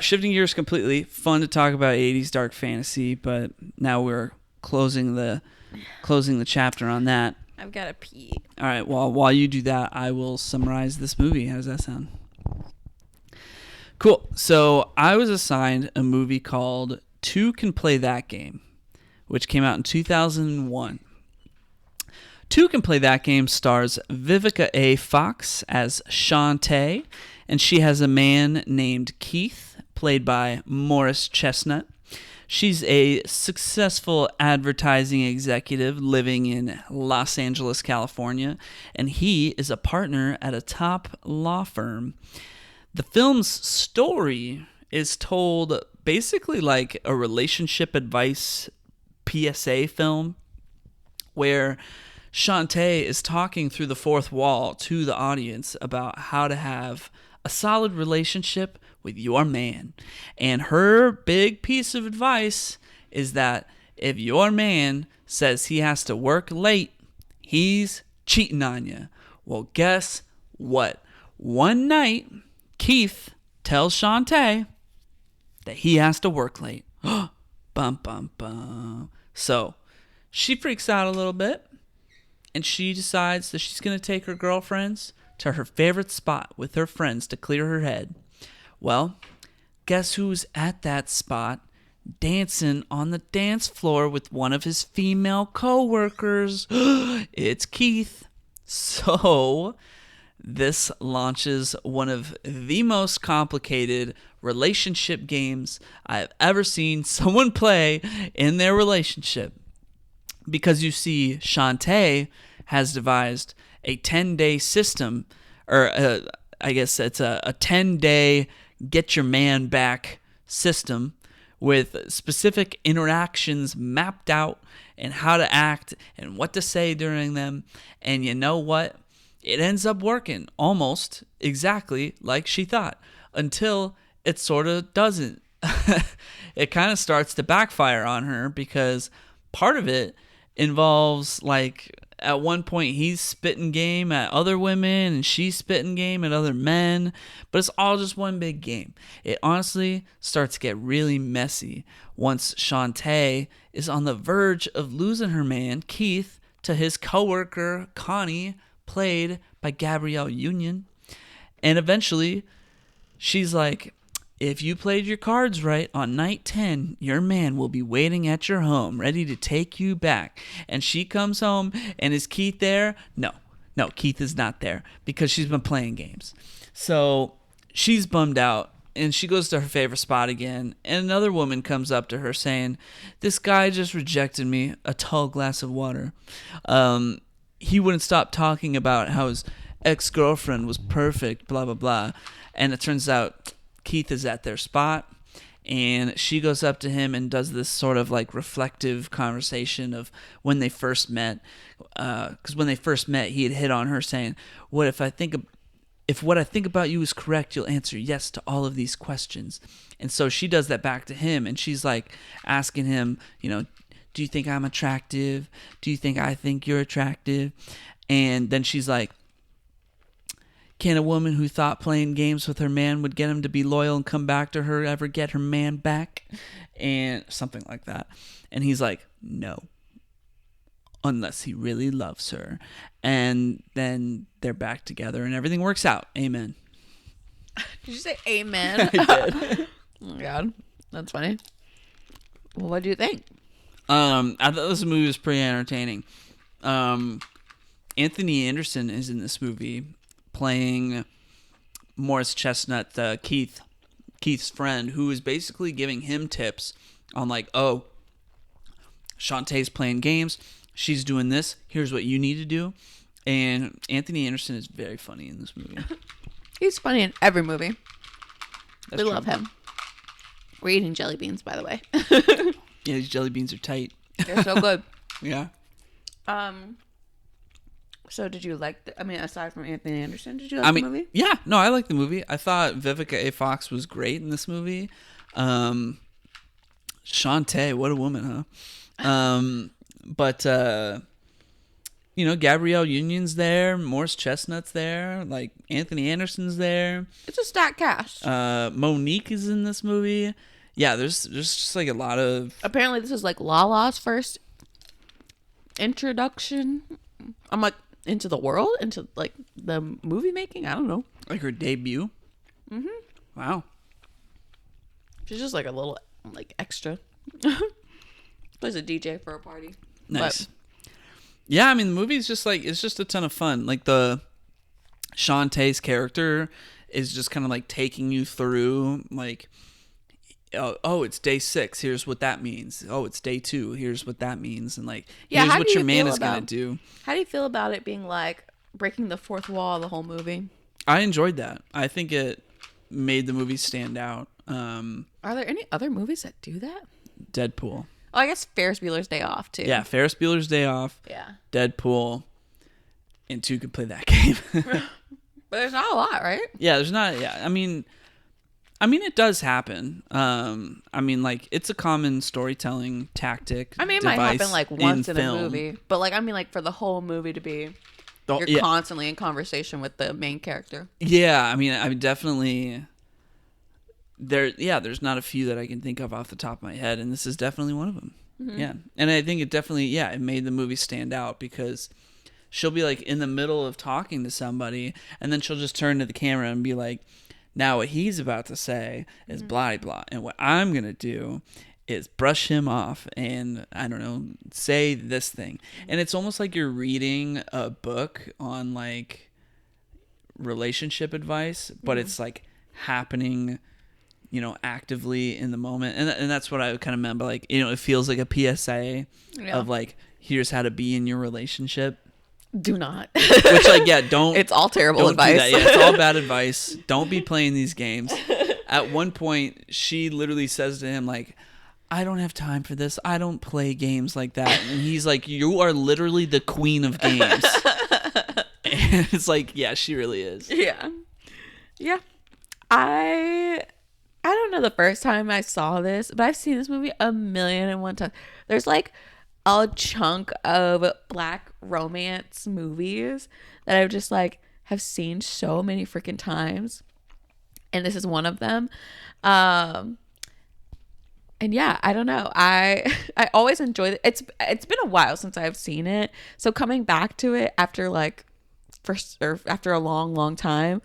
Shifting gears completely. Fun to talk about 80s dark fantasy, but now we're closing the chapter on that. I've got to pee. All right, well, while you do that, I will summarize this movie. How does that sound? Cool. So I was assigned a movie called Two Can Play That Game, which came out in 2001. Two Can Play That Game stars Vivica A. Fox as Shantae, and she has a man named Keith, played by Morris Chestnut. She's a successful advertising executive living in Los Angeles, California, and he is a partner at a top law firm. The film's story is told basically like a relationship advice PSA film, where Shantae is talking through the fourth wall to the audience about how to have a solid relationship with your man. And her big piece of advice is that if your man says he has to work late, he's cheating on you. Well, guess what? One night, Keith tells Shantae that he has to work late. Bum, bum, bum. So she freaks out a little bit, and she decides that she's going to take her girlfriends to her favorite spot with her friends to clear her head. Well, guess who's at that spot dancing on the dance floor with one of his female co-workers? It's Keith. So this launches one of the most complicated relationship games I've ever seen someone play in their relationship. Because you see, Shantae has devised a 10-day system, or I guess it's a 10-day get your man back system with specific interactions mapped out and how to act and what to say during them. And you know what? It ends up working almost exactly like she thought, until it sort of doesn't. It kind of starts to backfire on her, because part of it involves, like, at one point he's spitting game at other women and she's spitting game at other men, but it's all just one big game. It honestly starts to get really messy once Shantae is on the verge of losing her man, Keith, to his coworker, Connie, played by Gabrielle Union. And eventually she's like, if you played your cards right, on night 10, your man will be waiting at your home, ready to take you back. And she comes home, and is Keith there? No, Keith is not there, because she's been playing games. So she's bummed out, and she goes to her favorite spot again, and another woman comes up to her saying, this guy just rejected me, a tall glass of water. He wouldn't stop talking about how his ex-girlfriend was perfect, blah, blah, blah. And it turns out Keith is at their spot, and she goes up to him and does this sort of like reflective conversation of when they first met, because when they first met, he had hit on her saying, if what I think about you is correct, you'll answer yes to all of these questions. And so she does that back to him, and she's like asking him, do you think I'm attractive? Do you think I think you're attractive? And then she's like, can a woman who thought playing games with her man would get him to be loyal and come back to her ever get her man back? And something like that. And he's like, no. Unless he really loves her. And then they're back together and everything works out. Amen. Did you say amen? I did. Oh my God. That's funny. Well, what do you think? I thought this movie was pretty entertaining. Anthony Anderson is in this movie playing Morris Chestnut, Keith's friend, who is basically giving him tips on like, oh, Shantae's playing games. She's doing this. Here's what you need to do. And Anthony Anderson is very funny in this movie. He's funny in every movie. That's we true. love him. We're eating jelly beans, by the way. Yeah, these jelly beans are tight. They're so good. Yeah. So did you like aside from Anthony Anderson, did you like the movie? Yeah, no, I like the movie. I thought Vivica A. Fox was great in this movie. Shantae, what a woman, huh? But Gabrielle Union's there, Morris Chestnut's there, like Anthony Anderson's there. It's a stacked cast. Monique is in this movie. Yeah, there's just like a lot of. Apparently, this is like Lala's first introduction. I'm like into the world, into like the movie making. I don't know. Like her debut. Mhm. Wow. She's just like a little like extra. Plays a DJ for a party. Nice. Yeah, I mean the movie's just like it's just a ton of fun. Like the Shantae's character is just kind of like taking you through like, oh, it's day 6. Here's what that means. Oh, it's day 2. Here's what that means. And like, here's what your man is gonna do. How do you feel about it being like breaking the fourth wall the whole movie? I enjoyed that. I think it made the movie stand out. Are there any other movies that do that? Deadpool. Oh, I guess Ferris Bueller's Day Off too. Yeah, Ferris Bueller's Day Off. Yeah. Deadpool. And 2 could play that game. But there's not a lot, right? Yeah, there's not. Yeah, I mean, it does happen. I mean, like it's a common storytelling tactic. I mean, it might happen like once in film. a movie, but like I mean, like for the whole movie to be, you're constantly in conversation with the main character. Yeah, I mean, definitely. There's not a few that I can think of off the top of my head, and this is definitely one of them. Mm-hmm. Yeah, and I think it definitely, it made the movie stand out because she'll be like in the middle of talking to somebody, and then she'll just turn to the camera and be like, now what he's about to say is blah, blah, and what I'm going to do is brush him off and, I don't know, say this thing. And it's almost like you're reading a book on like relationship advice, but it's like happening actively in the moment. And that's what I kind of meant by like, it feels like a PSA of like, here's how to be in your relationship. Do not. Which like, don't. It's all terrible advice. Yeah, it's all bad advice. Don't be playing these games. At one point, she literally says to him like, I don't have time for this. I don't play games like that. And he's like, you are literally the queen of games. And it's like, yeah, she really is. Yeah. Yeah. I don't know the first time I saw this, but I've seen this movie 1,000,001 times. There's like a chunk of Black romance movies that I've just like have seen so many freaking times, and this is one of them. And yeah, I don't know. I always enjoy it. It's been a while since I've seen it, so coming back to it after after a long time.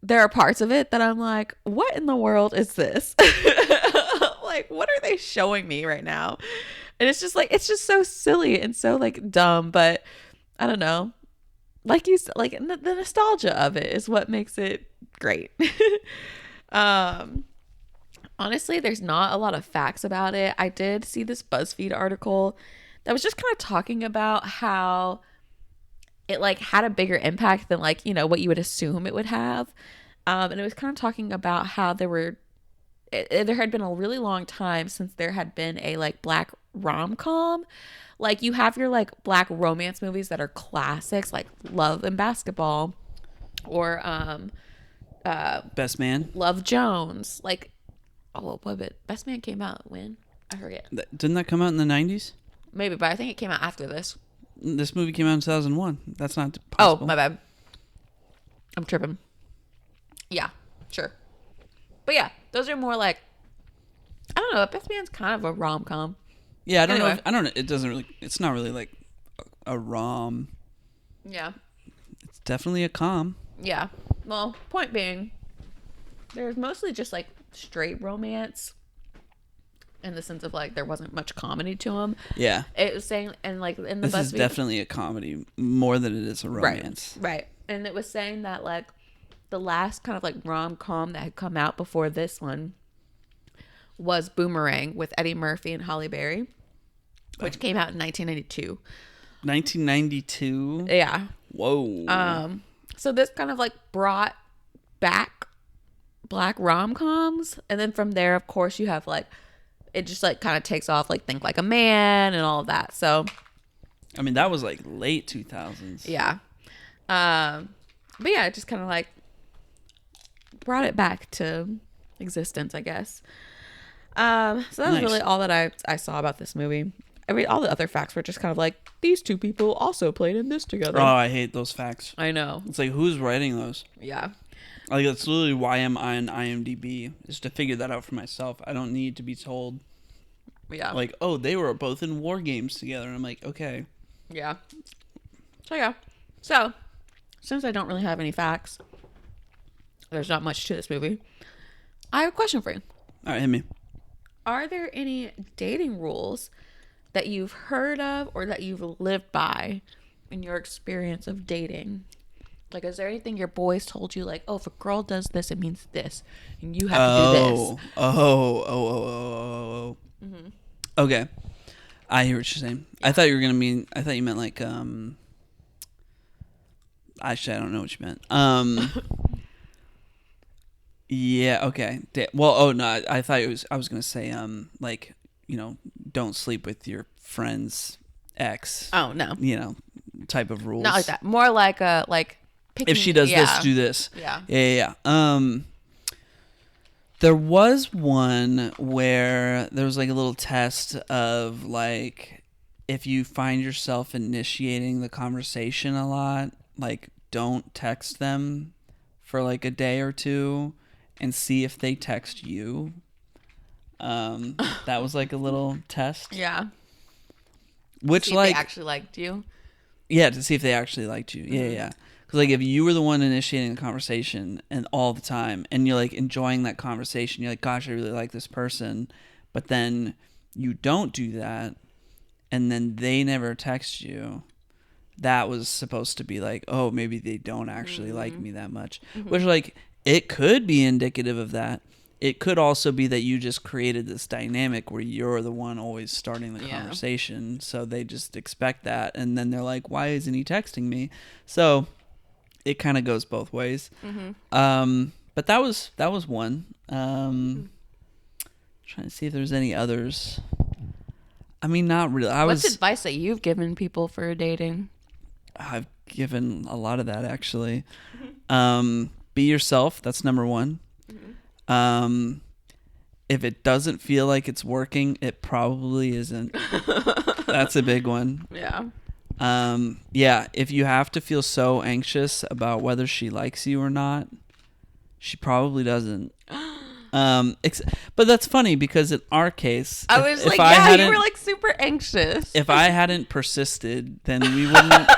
There are parts of it that I'm like, what in the world is this? Like, what are they showing me right now? And it's just so silly and so like dumb, but I don't know. Like you said, like the nostalgia of it is what makes it great. Honestly, there's not a lot of facts about it. I did see this BuzzFeed article that was just kind of talking about how it like had a bigger impact than like, what you would assume it would have. And it was kind of talking about how there had been a really long time since there had been a like Black rom-com. Like you have your like Black romance movies that are classics like Love and Basketball or Best Man. Love Jones. Like, oh, what bit? Best Man came out when? I forget. Didn't that come out in the 90s? Maybe, but I think it came out after this. This movie came out in 2001. That's not possible. Oh, my bad. I'm tripping. Yeah, sure. But yeah, those are more like, I don't know. Best Man's kind of a rom-com. Yeah, I don't know. Anyway. I don't know. It doesn't really. It's not really like a rom. Yeah. It's definitely a com. Yeah. Well, point being, there's mostly just like straight romance in the sense of like there wasn't much comedy to them. Yeah. It was saying, and like in the This is BuzzFeed, definitely a comedy more than it is a romance. Right. And it was saying that like the last kind of like rom-com that had come out before this one was Boomerang with Eddie Murphy and Halle Berry, which came out in 1992. 1992. Yeah. Whoa. So this kind of like brought back black rom-coms, and then from there, of course, you have like it just like kind of takes off like Think Like a Man and all of that. So I mean, that was like late 2000s. yeah. But yeah, it just kind of like brought it back to existence, I guess. So that was Nice. really all that I saw about this movie. I mean, all the other facts were just kind of like, these two people also played in this together. Oh, I hate those facts. I know. It's like, who's writing those? Yeah. Like, that's literally why I'm on IMDb, is to figure that out for myself. I don't need to be told, Yeah. like, oh, they were both in war games together. And I'm like, okay. Yeah. So yeah. So, since I don't really have any facts, there's not much to this movie, I have a question for you. All right, hit me. Are there any dating rules that you've heard of or that you've lived by in your experience of dating? Like, is there anything your boys told you, like, oh, if a girl does this, it means this, and you have to do this? Mm-hmm. Okay. I hear what you're saying. I thought you meant like, actually, I don't know what you meant. Yeah, okay. Well, oh no, I thought I was going to say, like, don't sleep with your friend's ex. Oh, no. Type of rules. Not like that. More like picking, If she does this, do this. Yeah. Yeah. There was one where there was like a little test of like, if you find yourself initiating the conversation a lot, like don't text them for like a day or two and see if they text you. That was like a little test. Yeah. Which See if like they actually liked you. Yeah, to see if they actually liked you. Yeah, yeah. Because like if you were the one initiating the conversation and all the time, and you're like enjoying that conversation, you're like, gosh, I really like this person, but then you don't do that, and then they never text you. That was supposed to be like, oh, maybe they don't actually like me that much. Which like it could be indicative of that. It could also be that you just created this dynamic where you're the one always starting the conversation, so they just expect that, and then they're like, why isn't he texting me? So it kind of goes both ways. But that was one. Trying to see if there's any others. I mean, not really. What's advice that you've given people for dating? I've given a lot of that, actually. Be yourself. That's number one. If it doesn't feel like it's working, it probably isn't. That's a big one. Yeah. Yeah, if you have to feel so anxious about whether she likes you or not, she probably doesn't. But that's funny because in our case, I was if like, I you were like super anxious. If I hadn't persisted, then we wouldn't.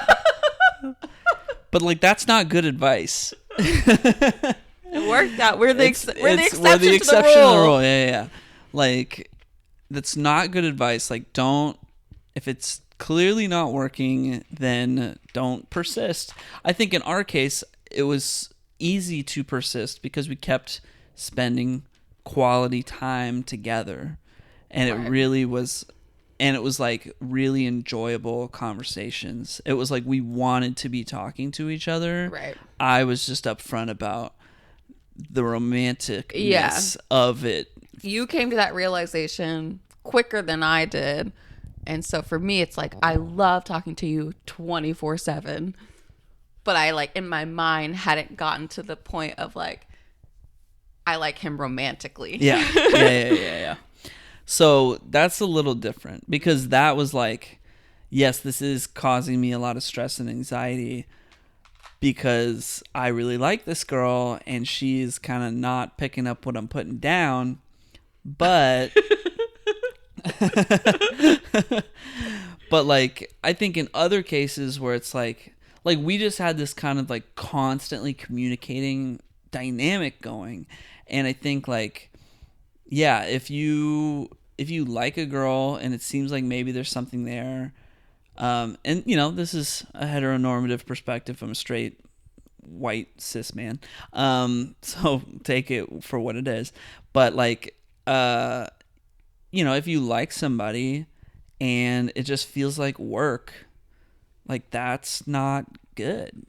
But like, that's not good advice. It worked out. We're the exception to the rule. rule. Yeah. Like, that's not good advice. Like, if it's clearly not working, then don't persist. I think in our case, it was easy to persist because we kept spending quality time together. And it really was, and it was like really enjoyable conversations. It was like we wanted to be talking to each other. Right. I was just upfront about the romanticness of it. You came to that realization quicker than I did. And so for me, it's like, I love talking to you 24/7. But I like in my mind hadn't gotten to the point of like, I like him romantically. Yeah. So that's a little different because that was like, yes, this is causing me a lot of stress and anxiety. because I really like this girl and she's kind of not picking up what I'm putting down. But but like I think in other cases where it's like we just had this kind of like constantly communicating dynamic going, and I think like yeah, if you like a girl and it seems like maybe there's something there, and you know, this is a heteronormative perspective from a straight white cis man, so take it for what it is. But like you know, if you like somebody and it just feels like work, like that's not good.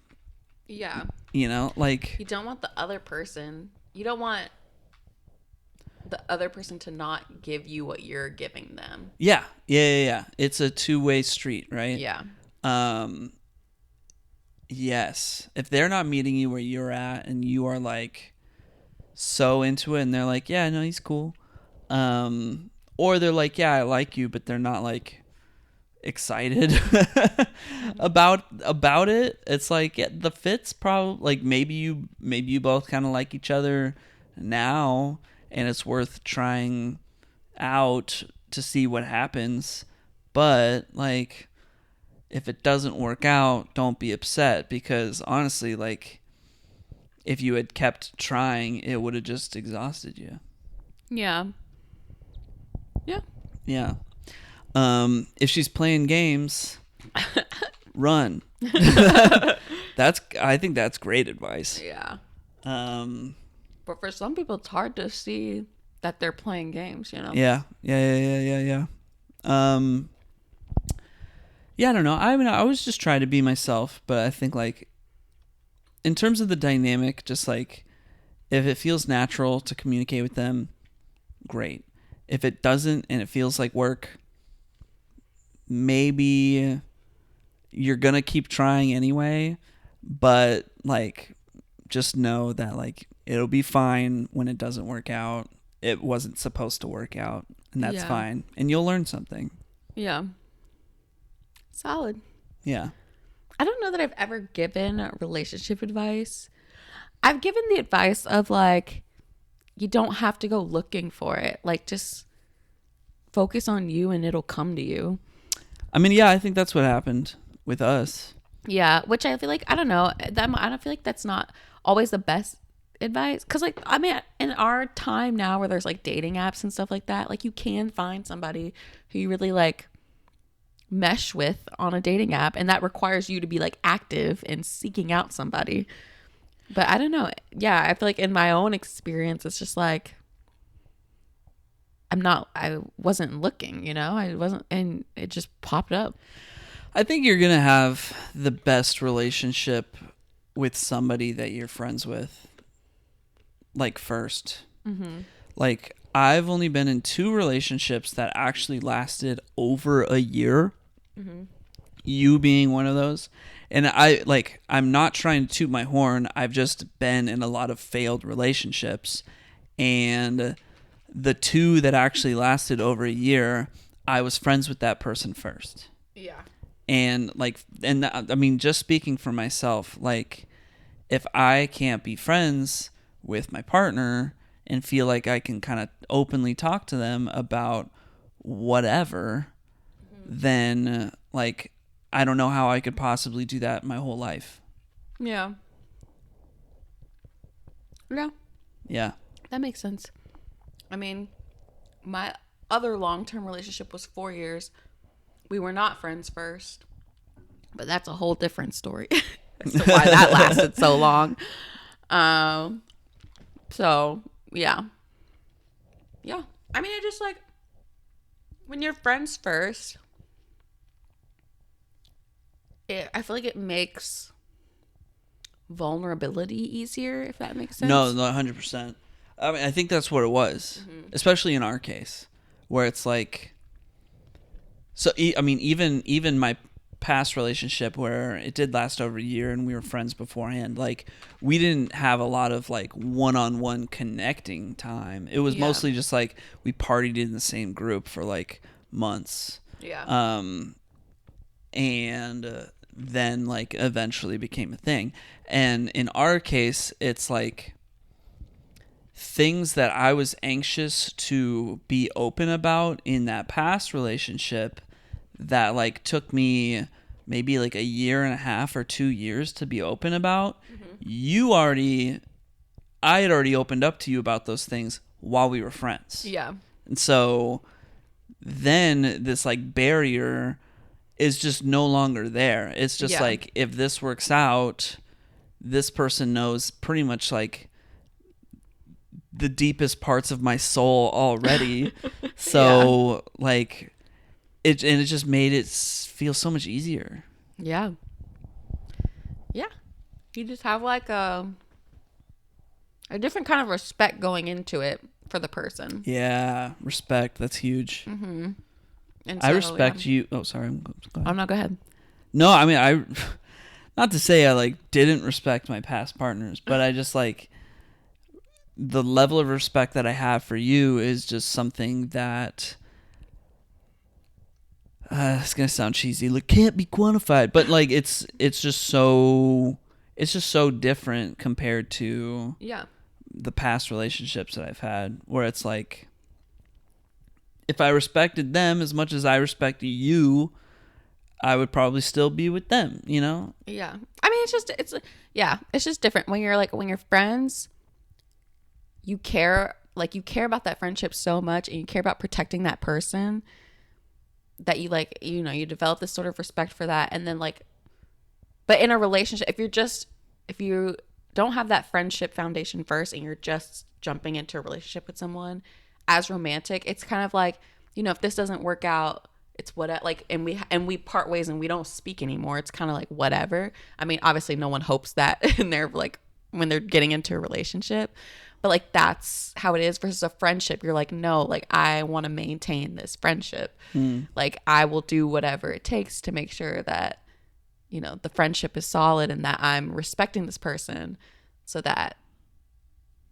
Yeah. You know, like You don't want the other person. You don't want the other person to not give you what you're giving them. yeah. It's a two-way street, right? Yeah. Yes. If they're not meeting you where you're at and you are like so into it and they're like, yeah, no, he's cool. Or they're like, yeah, I like you, but they're not like excited about it. It's like yeah, the fit's probably like maybe you both kind of like each other now, and it's worth trying out to see what happens. But like, if it doesn't work out, don't be upset, because honestly, like, if you had kept trying, it would have just exhausted you. Yeah. Yeah. Yeah. If she's playing games, run. I think that's great advice. Yeah. Um, But for some people, it's hard to see that they're playing games, you know? yeah. Yeah, I don't know. I mean, I was just trying to be myself, but I think like in terms of the dynamic, just like if it feels natural to communicate with them, great. If it doesn't and it feels like work, maybe you're gonna keep trying anyway, but like just know that like it'll be fine when it doesn't work out. It wasn't supposed to work out, and that's fine, and you'll learn something. Yeah. Solid. Yeah. I don't know that I've ever given relationship advice. I've given the advice of like, you don't have to go looking for it. Like, just focus on you and it'll come to you. I mean, yeah, I think that's what happened with us. Yeah, which I feel like, I don't know. I don't feel like that's not always the best advice. Because, like, I mean, in our time now where there's like dating apps and stuff like that, like, you can find somebody who you really like mesh with on a dating app, and that requires you to be like active and seeking out somebody. But I don't know. Yeah, I feel like in my own experience, it's just like I wasn't looking, you know? I wasn't, and it just popped up. I think you're going to have the best relationship with somebody that you're friends with, like, first. Mm-hmm. Like, I've only been in 2 relationships that actually lasted over a year. Mm-hmm. You being one of those. And I'm not trying to toot my horn. I've just been in a lot of failed relationships. And the 2 that actually lasted over a year, I was friends with that person first. Yeah. And I mean, just speaking for myself, like, if I can't be friends with my partner and feel like I can kind of openly talk to them about whatever, then like, I don't know how I could possibly do that my whole life. Yeah. Yeah. Yeah. That makes sense. I mean, my other long-term relationship was 4 years. We were not friends first, but that's a whole different story as to why that lasted so long. So yeah. I mean, I just like when you're friends first, I feel like it makes vulnerability easier, if that makes sense. No, 100%. I mean, I think that's what it was, especially in our case, where it's like, so, I mean, even my past relationship where it did last over a year and we were friends beforehand, like, we didn't have a lot of like one-on-one connecting time. It was mostly just like we partied in the same group for like months. Yeah. And then like eventually became a thing. And in our case, it's like things that I was anxious to be open about in that past relationship that like took me maybe like a year and a half or 2 years to be open about. I had already opened up to you about those things while we were friends. Yeah. And so then this like barrier is just no longer there. It's just like, if this works out, this person knows pretty much like the deepest parts of my soul already. So like it just made it feel so much easier. Yeah. You just have like a different kind of respect going into it for the person. Yeah, respect. That's huge. Mm-hmm. And I respect you. Oh, sorry. Oh, no, go ahead. No, I mean, not to say I like didn't respect my past partners, but I just like the level of respect that I have for you is just something that it's gonna sound cheesy, like can't be quantified, but like it's just so different compared to the past relationships that I've had, where it's like if I respected them as much as I respected you, I would probably still be with them, you know? Yeah. I mean, it's just different when you're friends, you care about that friendship so much and you care about protecting that person that you like, you know, you develop this sort of respect for that. And then like, but in a relationship, if you don't have that friendship foundation first and you're just jumping into a relationship with someone as romantic, it's kind of like, you know, if this doesn't work out, it's what like, and we part ways and we don't speak anymore. It's kind of like whatever. I mean, obviously no one hopes that in their like when they're getting into a relationship, but like that's how it is versus a friendship. You're like, no, like I want to maintain this friendship. Like I will do whatever it takes to make sure that, you know, the friendship is solid and that I'm respecting this person so that,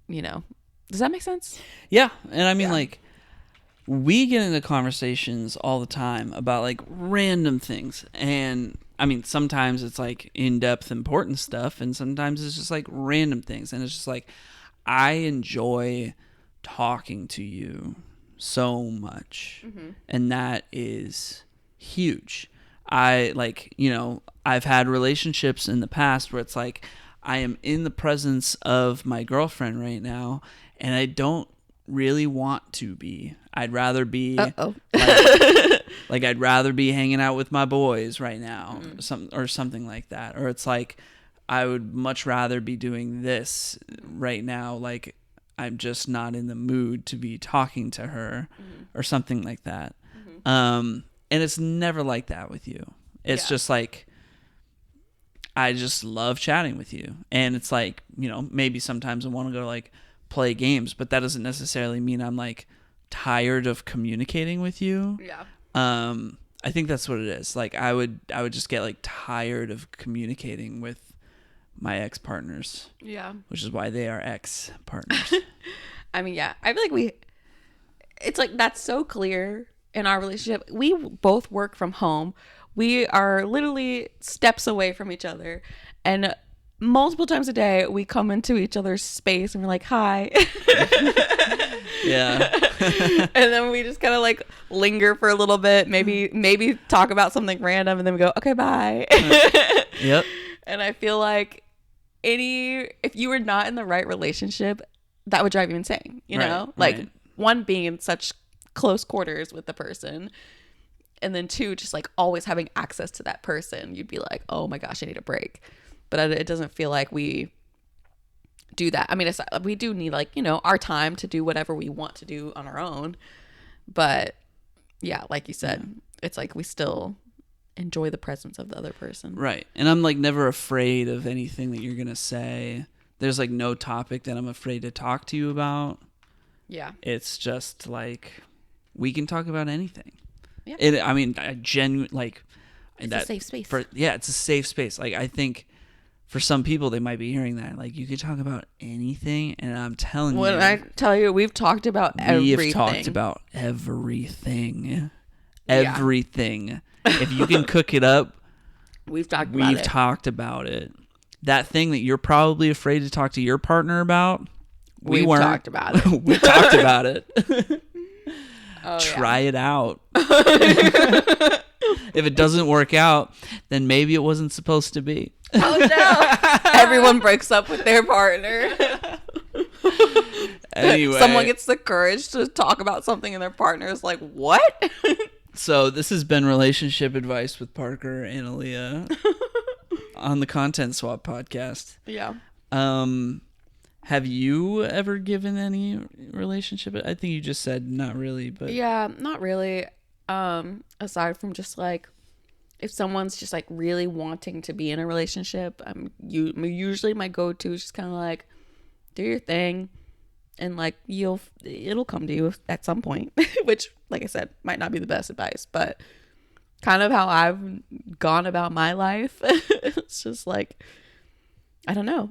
you know, does that make sense? Yeah. And I mean, like, we get into conversations all the time about like random things. And I mean, sometimes it's like in-depth important stuff and sometimes it's just like random things. And it's just like, I enjoy talking to you so much. And that is huge. I like, you know, I've had relationships in the past where it's like I am in the presence of my girlfriend right now and I don't really want to be. I'd rather be like I'd rather be hanging out with my boys right now or something like that. Or it's like I would much rather be doing this right now, like I'm just not in the mood to be talking to her or something like that. And it's never like that with you. It's just like, I just love chatting with you. And it's like, you know, maybe sometimes I want to go like play games, but that doesn't necessarily mean I'm like tired of communicating with you. Yeah. I think that's what it is. Like I would just get like tired of communicating with my ex-partners. Yeah. Which is why they are ex-partners. I mean, yeah. I feel like it's like that's so clear in our relationship. We both work from home. We are literally steps away from each other. And multiple times a day, we come into each other's space and we're like, hi. Yeah. And then we just kind of like linger for a little bit, maybe talk about something random and then we go, okay, bye. Yep. And I feel like if you were not in the right relationship, that would drive you insane, you know? Like one, being in such close quarters with the person, and then two, just like always having access to that person. You'd be like, oh my gosh, I need a break. But it doesn't feel like we do that. I mean, we do need like, you know, our time to do whatever we want to do on our own. But yeah, like you said, it's like we still enjoy the presence of the other person. Right. And I'm like never afraid of anything that you're going to say. There's like no topic that I'm afraid to talk to you about. Yeah. It's just like we can talk about anything. Yeah. I mean, I genuinely like it's a safe space. It's a safe space. Like I think for some people they might be hearing that like you could talk about anything, and I'm telling you. When I tell you, we've talked about everything. We've talked about everything. Everything. If you can cook it up, We've talked about We've it. talked about it. That thing that you're probably afraid to talk to your partner about, we We've weren't. talked about it. We talked about it. Oh, Try it out. If it doesn't work out, then maybe it wasn't supposed to be. Oh no! Everyone breaks up with their partner. Anyway, Someone gets the courage to talk about something and their partner is like, what? so this has been relationship advice with Parker and Aaliyah on the Content Swap podcast. Yeah. Have you ever given any relationship? I think you just said not really, but Yeah, not really. Aside from just like, if someone's just like really wanting to be in a relationship, usually my go-to is just kind of like, do your thing, and like it'll come to you at some point. Which, like I said, might not be the best advice, but kind of how I've gone about my life. It's just like, I don't know.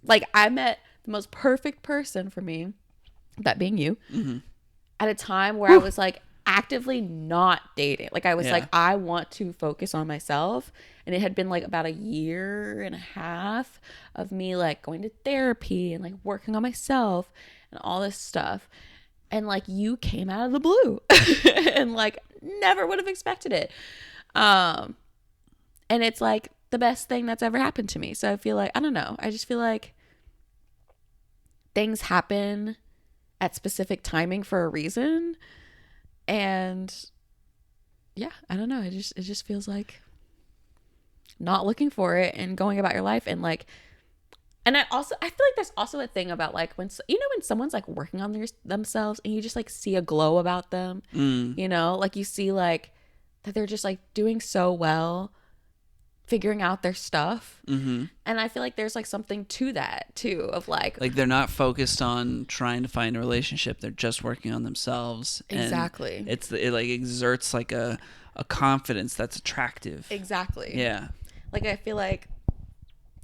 Like, I met the most perfect person for me, that being you, at a time where I was like actively not dating. Like, I was like, I want to focus on myself. And it had been like about a year and a half of me like going to therapy and like working on myself and all this stuff. And like, you came out of the blue and like never would have expected it. And it's like the best thing that's ever happened to me. So I feel like, I don't know. I just feel like things happen at specific timing for a reason. And yeah, I don't know. It just feels like not looking for it and going about your life. And like, and I feel like there's also a thing about like when someone's like working on themselves and you just like see a glow about them, you know, like you see like that they're just like doing so well, figuring out their stuff. And I feel like there's like something to that too, of like they're not focused on trying to find a relationship, they're just working on themselves. Exactly. And it like exerts like a confidence that's attractive. Exactly. Yeah. Like, I feel like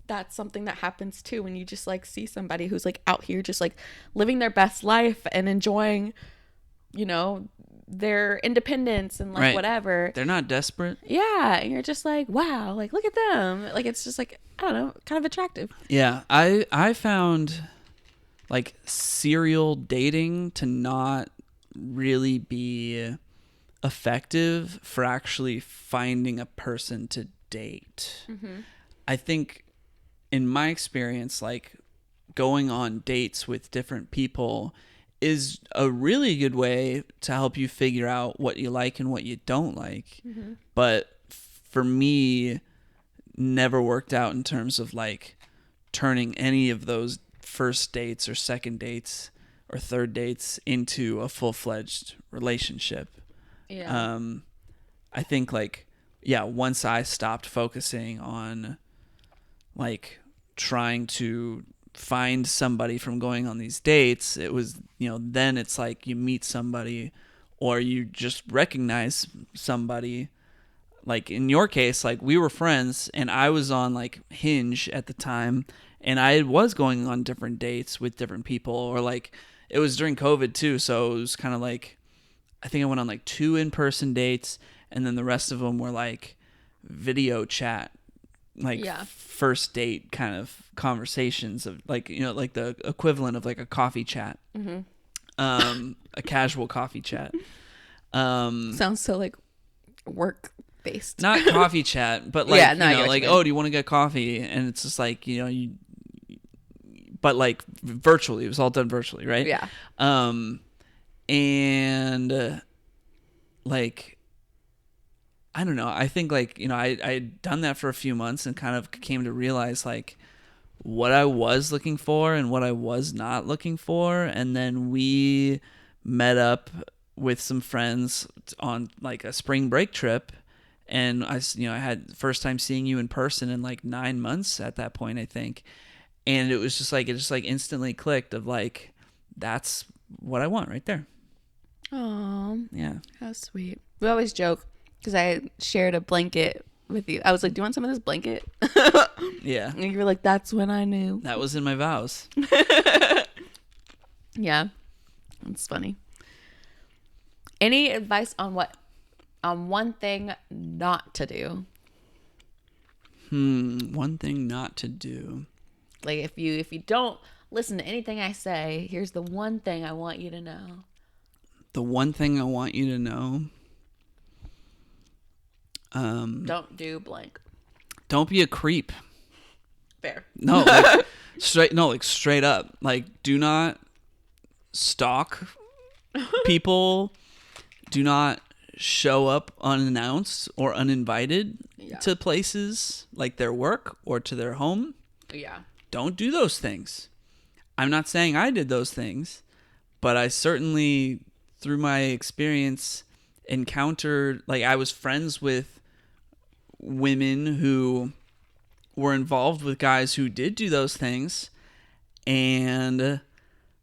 that's something that happens too when you just like see somebody who's like out here just like living their best life and enjoying, you know, their independence and like whatever. They're not desperate. Yeah. And you're just like, wow, like look at them. Like, it's just like, I don't know, kind of attractive. Yeah. I found like serial dating to not really be effective for actually finding a person to date. I think in my experience, like going on dates with different people is a really good way to help you figure out what you like and what you don't like. But for me, never worked out in terms of like turning any of those first dates or second dates or third dates into a full-fledged relationship. Yeah. I think like, yeah, once I stopped focusing on like trying to find somebody from going on these dates, it was, you know, then it's like you meet somebody or you just recognize somebody. Like in your case, like we were friends and I was on like Hinge at the time and I was going on different dates with different people, or like it was during COVID too. So it was kind of like, I think I went on like 2 in-person dates and then the rest of them were like video chat, like first date kind of conversations of like, you know, like the equivalent of like a coffee chat, a casual coffee chat. Sounds so like work based. Not coffee chat, but like, you know, like, oh, do you want to get coffee? And it's just like, you know, but like virtually, it was all done virtually, right? Yeah. And like, I don't know. I think like, you know, I had done that for a few months and kind of came to realize like what I was looking for and what I was not looking for. And then we met up with some friends on like a spring break trip. And I had first time seeing you in person in like 9 months at that point, I think. And it was just like, it just like instantly clicked of like, that's what I want right there. Oh, yeah. How sweet. We always joke because I shared a blanket with you. I was like, do you want some of this blanket? Yeah. And you were like, that's when I knew. That was in my vows. Yeah. That's funny. Any advice on one thing not to do? One thing not to do. Like if you don't listen to anything I say, here's the one thing I want you to know. The one thing I want you to know. Don't do blank. Don't be a creep. Fair. No, like straight up. Like, do not stalk people. Do not show up unannounced or uninvited to places like their work or to their home. Yeah. Don't do those things. I'm not saying I did those things, but I certainly, through my experience, encountered, like, I was friends with women who were involved with guys who did do those things. And,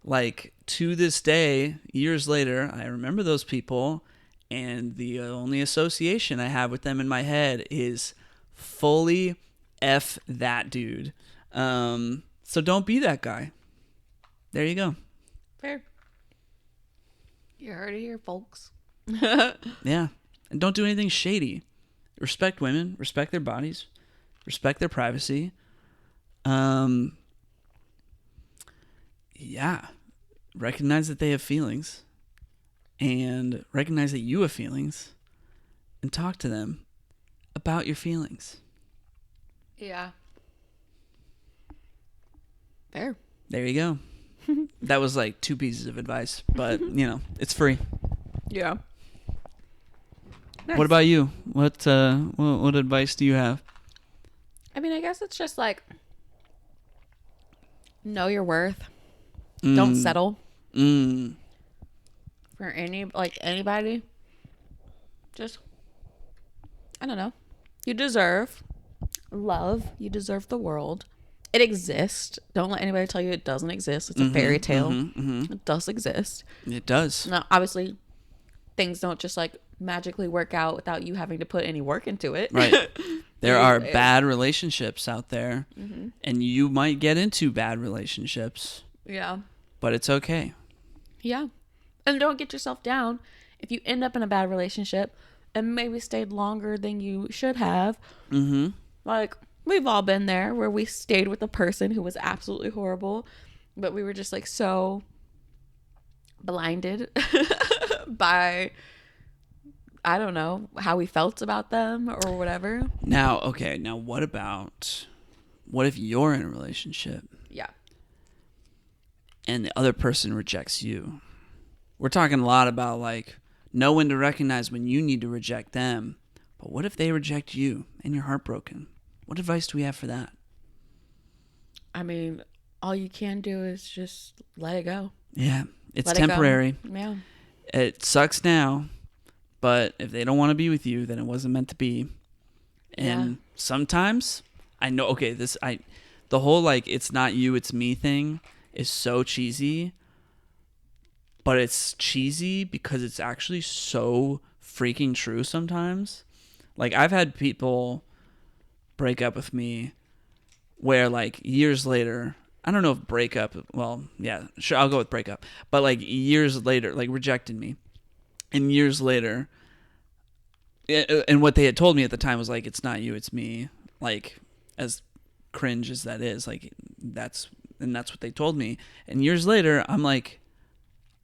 like, to this day, years later, I remember those people, and the only association I have with them in my head is fully F that dude. So don't be that guy. There you go. Fair. You heard it here, folks. Yeah. And don't do anything shady. Respect women. Respect their bodies. Respect their privacy. Yeah. Recognize that they have feelings. And recognize that you have feelings. And talk to them about your feelings. Yeah. Fair. There you go. That was like 2 pieces of advice, but you know, it's free. Yeah. Nice. What about you? What advice do you have? I mean, I guess it's just like know your worth. Don't settle for anybody. Just, I don't know. You deserve love. You deserve the world. It exists. Don't let anybody tell you it doesn't exist. It's a fairy tale. It does exist. It does. Now, obviously, things don't just like magically work out without you having to put any work into it. Right. There are bad relationships out there, and you might get into bad relationships. Yeah. But it's okay. Yeah. And don't get yourself down if you end up in a bad relationship and maybe stayed longer than you should have. Like, we've all been there where we stayed with a person who was absolutely horrible, but we were just like so blinded by, I don't know, how we felt about them or whatever. Now, what if you're in a relationship? Yeah. And the other person rejects you? We're talking a lot about, like, know when to recognize when you need to reject them. But what if they reject you and you're heartbroken? What advice do we have for that? I mean, all you can do is just let it go. Yeah. It's temporary. Yeah. It sucks now, but if they don't want to be with you, then it wasn't meant to be. And sometimes I know, the whole, like, it's not you, it's me thing is so cheesy, but it's cheesy because it's actually so freaking true sometimes. Like, I've had people break up with me where, like, years later, I don't know if breakup, well, yeah, sure, I'll go with breakup, but, like, years later, like, rejected me, and years later, and what they had told me at the time was, like, it's not you, it's me. Like, as cringe as that is, like, that's what they told me. And years later, I'm like,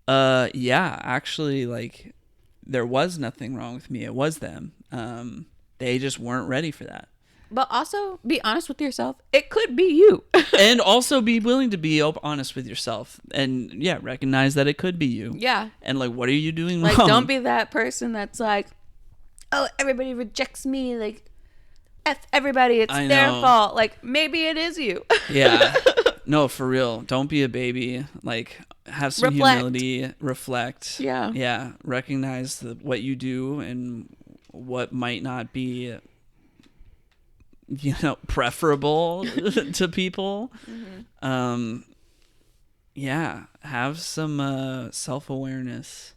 yeah, actually, like, there was nothing wrong with me. It was them. They just weren't ready for that. But also, be honest with yourself. It could be you. And also be willing to be honest with yourself. And, yeah, recognize that it could be you. Yeah. And, like, what are you doing wrong? Like, don't be that person that's like, oh, everybody rejects me. Like, F everybody. It's their fault. Like, maybe it is you. Yeah. No, for real. Don't be a baby. Like, have some humility. Reflect. Yeah. Yeah. Recognize what you do and what might not be, preferable to people. Yeah. Have some self-awareness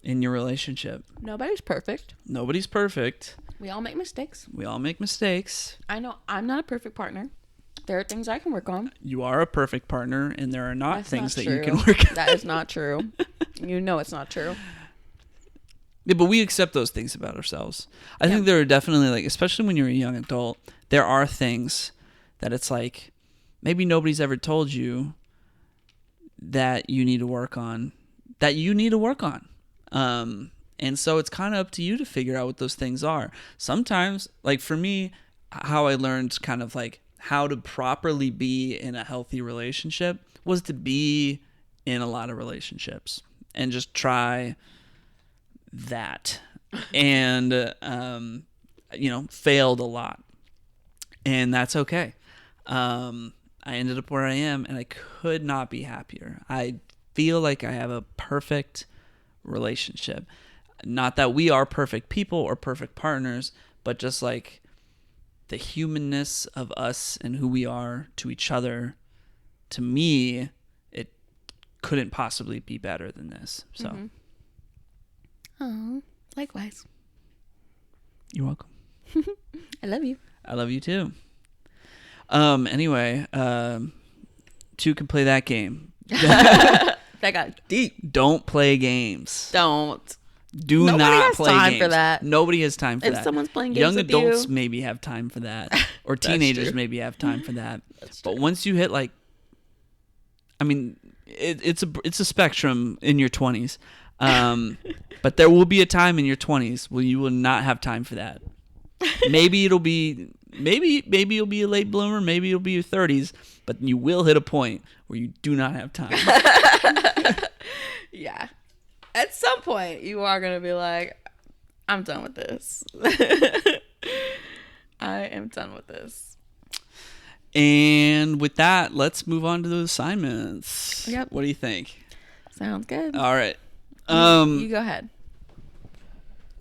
in your relationship. Nobody's perfect. Nobody's perfect. We all make mistakes. We all make mistakes. I know I'm not a perfect partner. There are things I can work on. You are a perfect partner, and there are That's things not that true. you can work on. That is not true. You know it's not true. Yeah, but we accept those things about ourselves. I think there are definitely, like, especially when you're a young adult, there are things that it's like maybe nobody's ever told you that you need to work on. And so it's kind of up to you to figure out what those things are. Sometimes, like for me, how I learned kind of like how to properly be in a healthy relationship was to be in a lot of relationships and just try that. And, failed a lot. And that's okay. I ended up where I am, and I could not be happier. I feel like I have a perfect relationship. Not that we are perfect people or perfect partners, but just like the humanness of us and who we are to each other, to me, it couldn't possibly be better than this. So, Oh, likewise. You're welcome. I love you. I love you too. Anyway, two can play that game. That got deep. Don't play games. Don't. Do Nobody not has play time games. for that. Nobody has time for that. If someone's playing games young with adults you, maybe have time for that, or teenagers true. maybe have time for that. That's But true. once you hit it's a spectrum in your 20s. But there will be a time in your 20s where you will not have time for that. Maybe you'll be a late bloomer, maybe it'll be your 30s, but you will hit a point where you do not have time. Yeah. At some point, you are going to be like, I'm done with this. I am done with this. And with that, let's move on to the assignments. Yep. What do you think? Sounds good. All right. You go ahead.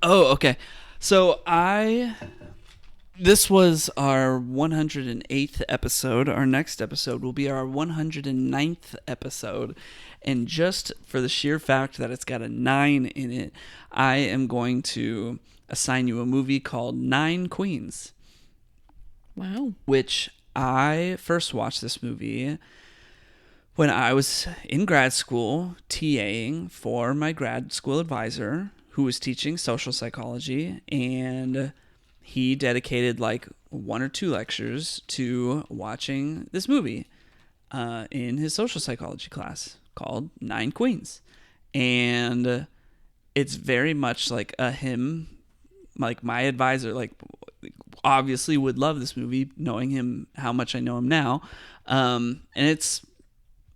Oh, okay. So this was our 108th episode. Our next episode will be our 109th episode. And just for the sheer fact that it's got a 9 in it, I am going to assign you a movie called 9 Queens. Wow. Which I first watched this movie when I was in grad school TAing for my grad school advisor who was teaching social psychology, and he dedicated like 1 or 2 lectures to watching this movie in his social psychology class called 9 Queens. And it's very much like a him, like my advisor, like obviously would love this movie, knowing him how much I know him now. And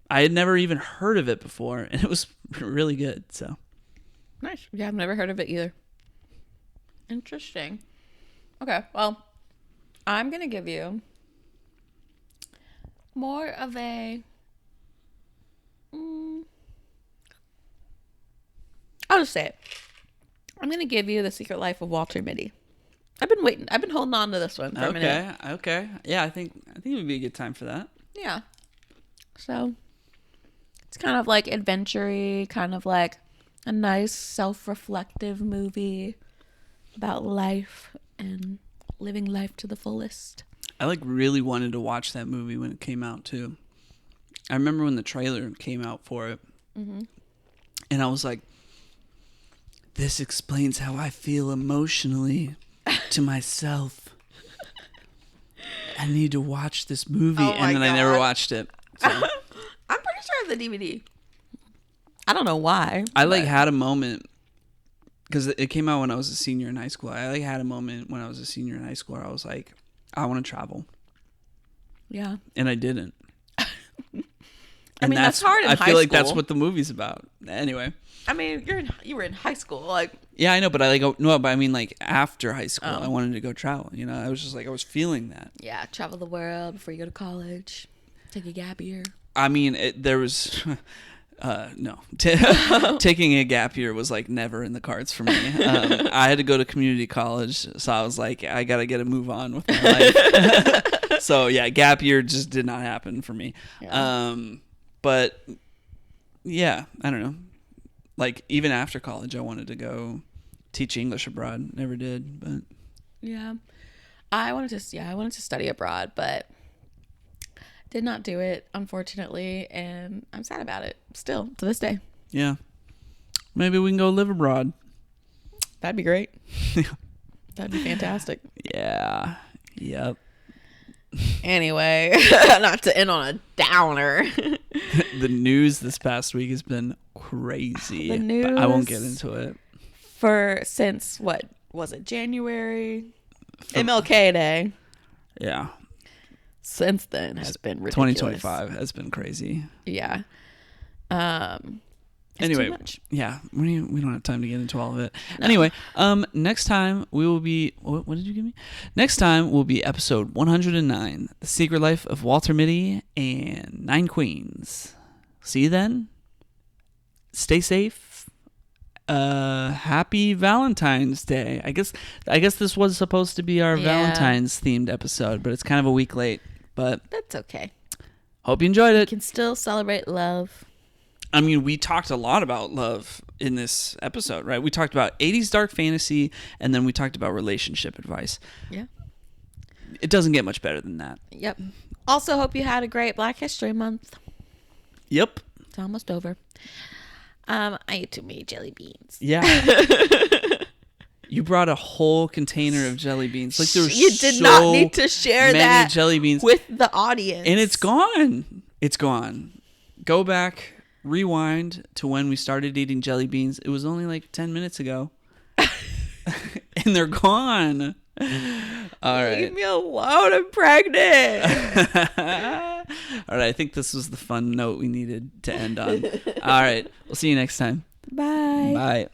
I had never even heard of it before, and it was really good. So Nice. Yeah, I've never heard of it either. Interesting. Okay, well, I'm going to give you more of a... I'll just say it. I'm going to give you The Secret Life of Walter Mitty. I've been waiting. I've been holding on to this one for a minute. Okay. Yeah, I think it would be a good time for that. Yeah. So, it's kind of like adventure-y, kind of like a nice self-reflective movie about life and living life to the fullest. I like really wanted to watch that movie when it came out too. I remember when the trailer came out for it, and I was like, "This explains how I feel emotionally to myself. I need to watch this movie," Oh my and then I never God. watched it. So. I'm pretty sure I have the DVD. I don't know why. I had a moment because it came out when I was a senior in high school. I had a moment when I was a senior in high school where I was like, I want to travel. Yeah. And I didn't. I mean, that's hard in high I feel like that's school. what the movie's about. Anyway. I mean, you were in high school, like. Yeah, I know, but I mean like after high school, I wanted to go travel. You know, I was just like, I was feeling that. Yeah, travel the world before you go to college. Take a gap year. I mean, there was... no. Taking a gap year was like never in the cards for me. I had to go to community college, so I was like, I got to get a move on with my life. So yeah, gap year just did not happen for me. Yeah. But yeah, I don't know. Like even after college, I wanted to go teach English abroad. Never did, but yeah, I wanted to study abroad, but did not do it, unfortunately, and I'm sad about it still to this day. yeah, maybe we can go live abroad. That'd be great. That'd be fantastic. Yeah. Yep. Anyway, not to end on a downer. The news this past week has been crazy. The news but I won't get into it. Since what was it, January? MLK Day. Yeah. Since then has been ridiculous. 2025 has been crazy. Yeah. Anyway, too much. Yeah, we don't have time to get into all of it. No. Anyway, next time we will be. What did you give me? Next time will be episode 109, The Secret Life of Walter Mitty and 9 Queens. See you then. Stay safe. Happy Valentine's Day. I guess this was supposed to be our Valentine's themed episode, but it's kind of a week late. But that's okay. Hope you enjoyed it. You can still celebrate love. I mean, we talked a lot about love in this episode, right? We talked about 80s dark fantasy, and then we talked about relationship advice. Yeah. It doesn't get much better than that. Yep. Also, hope you had a great Black History Month. Yep. It's almost over. I ate too many jelly beans. Yeah. You brought a whole container of jelly beans. Like there was You did not need to share that jelly beans with the audience. And it's gone. It's gone. Go back. Rewind to when we started eating jelly beans. It was only like 10 minutes ago. And they're gone. All right. Leave me alone. I'm pregnant. All right. I think this was the fun note we needed to end on. All right. We'll see you next time. Bye. Bye.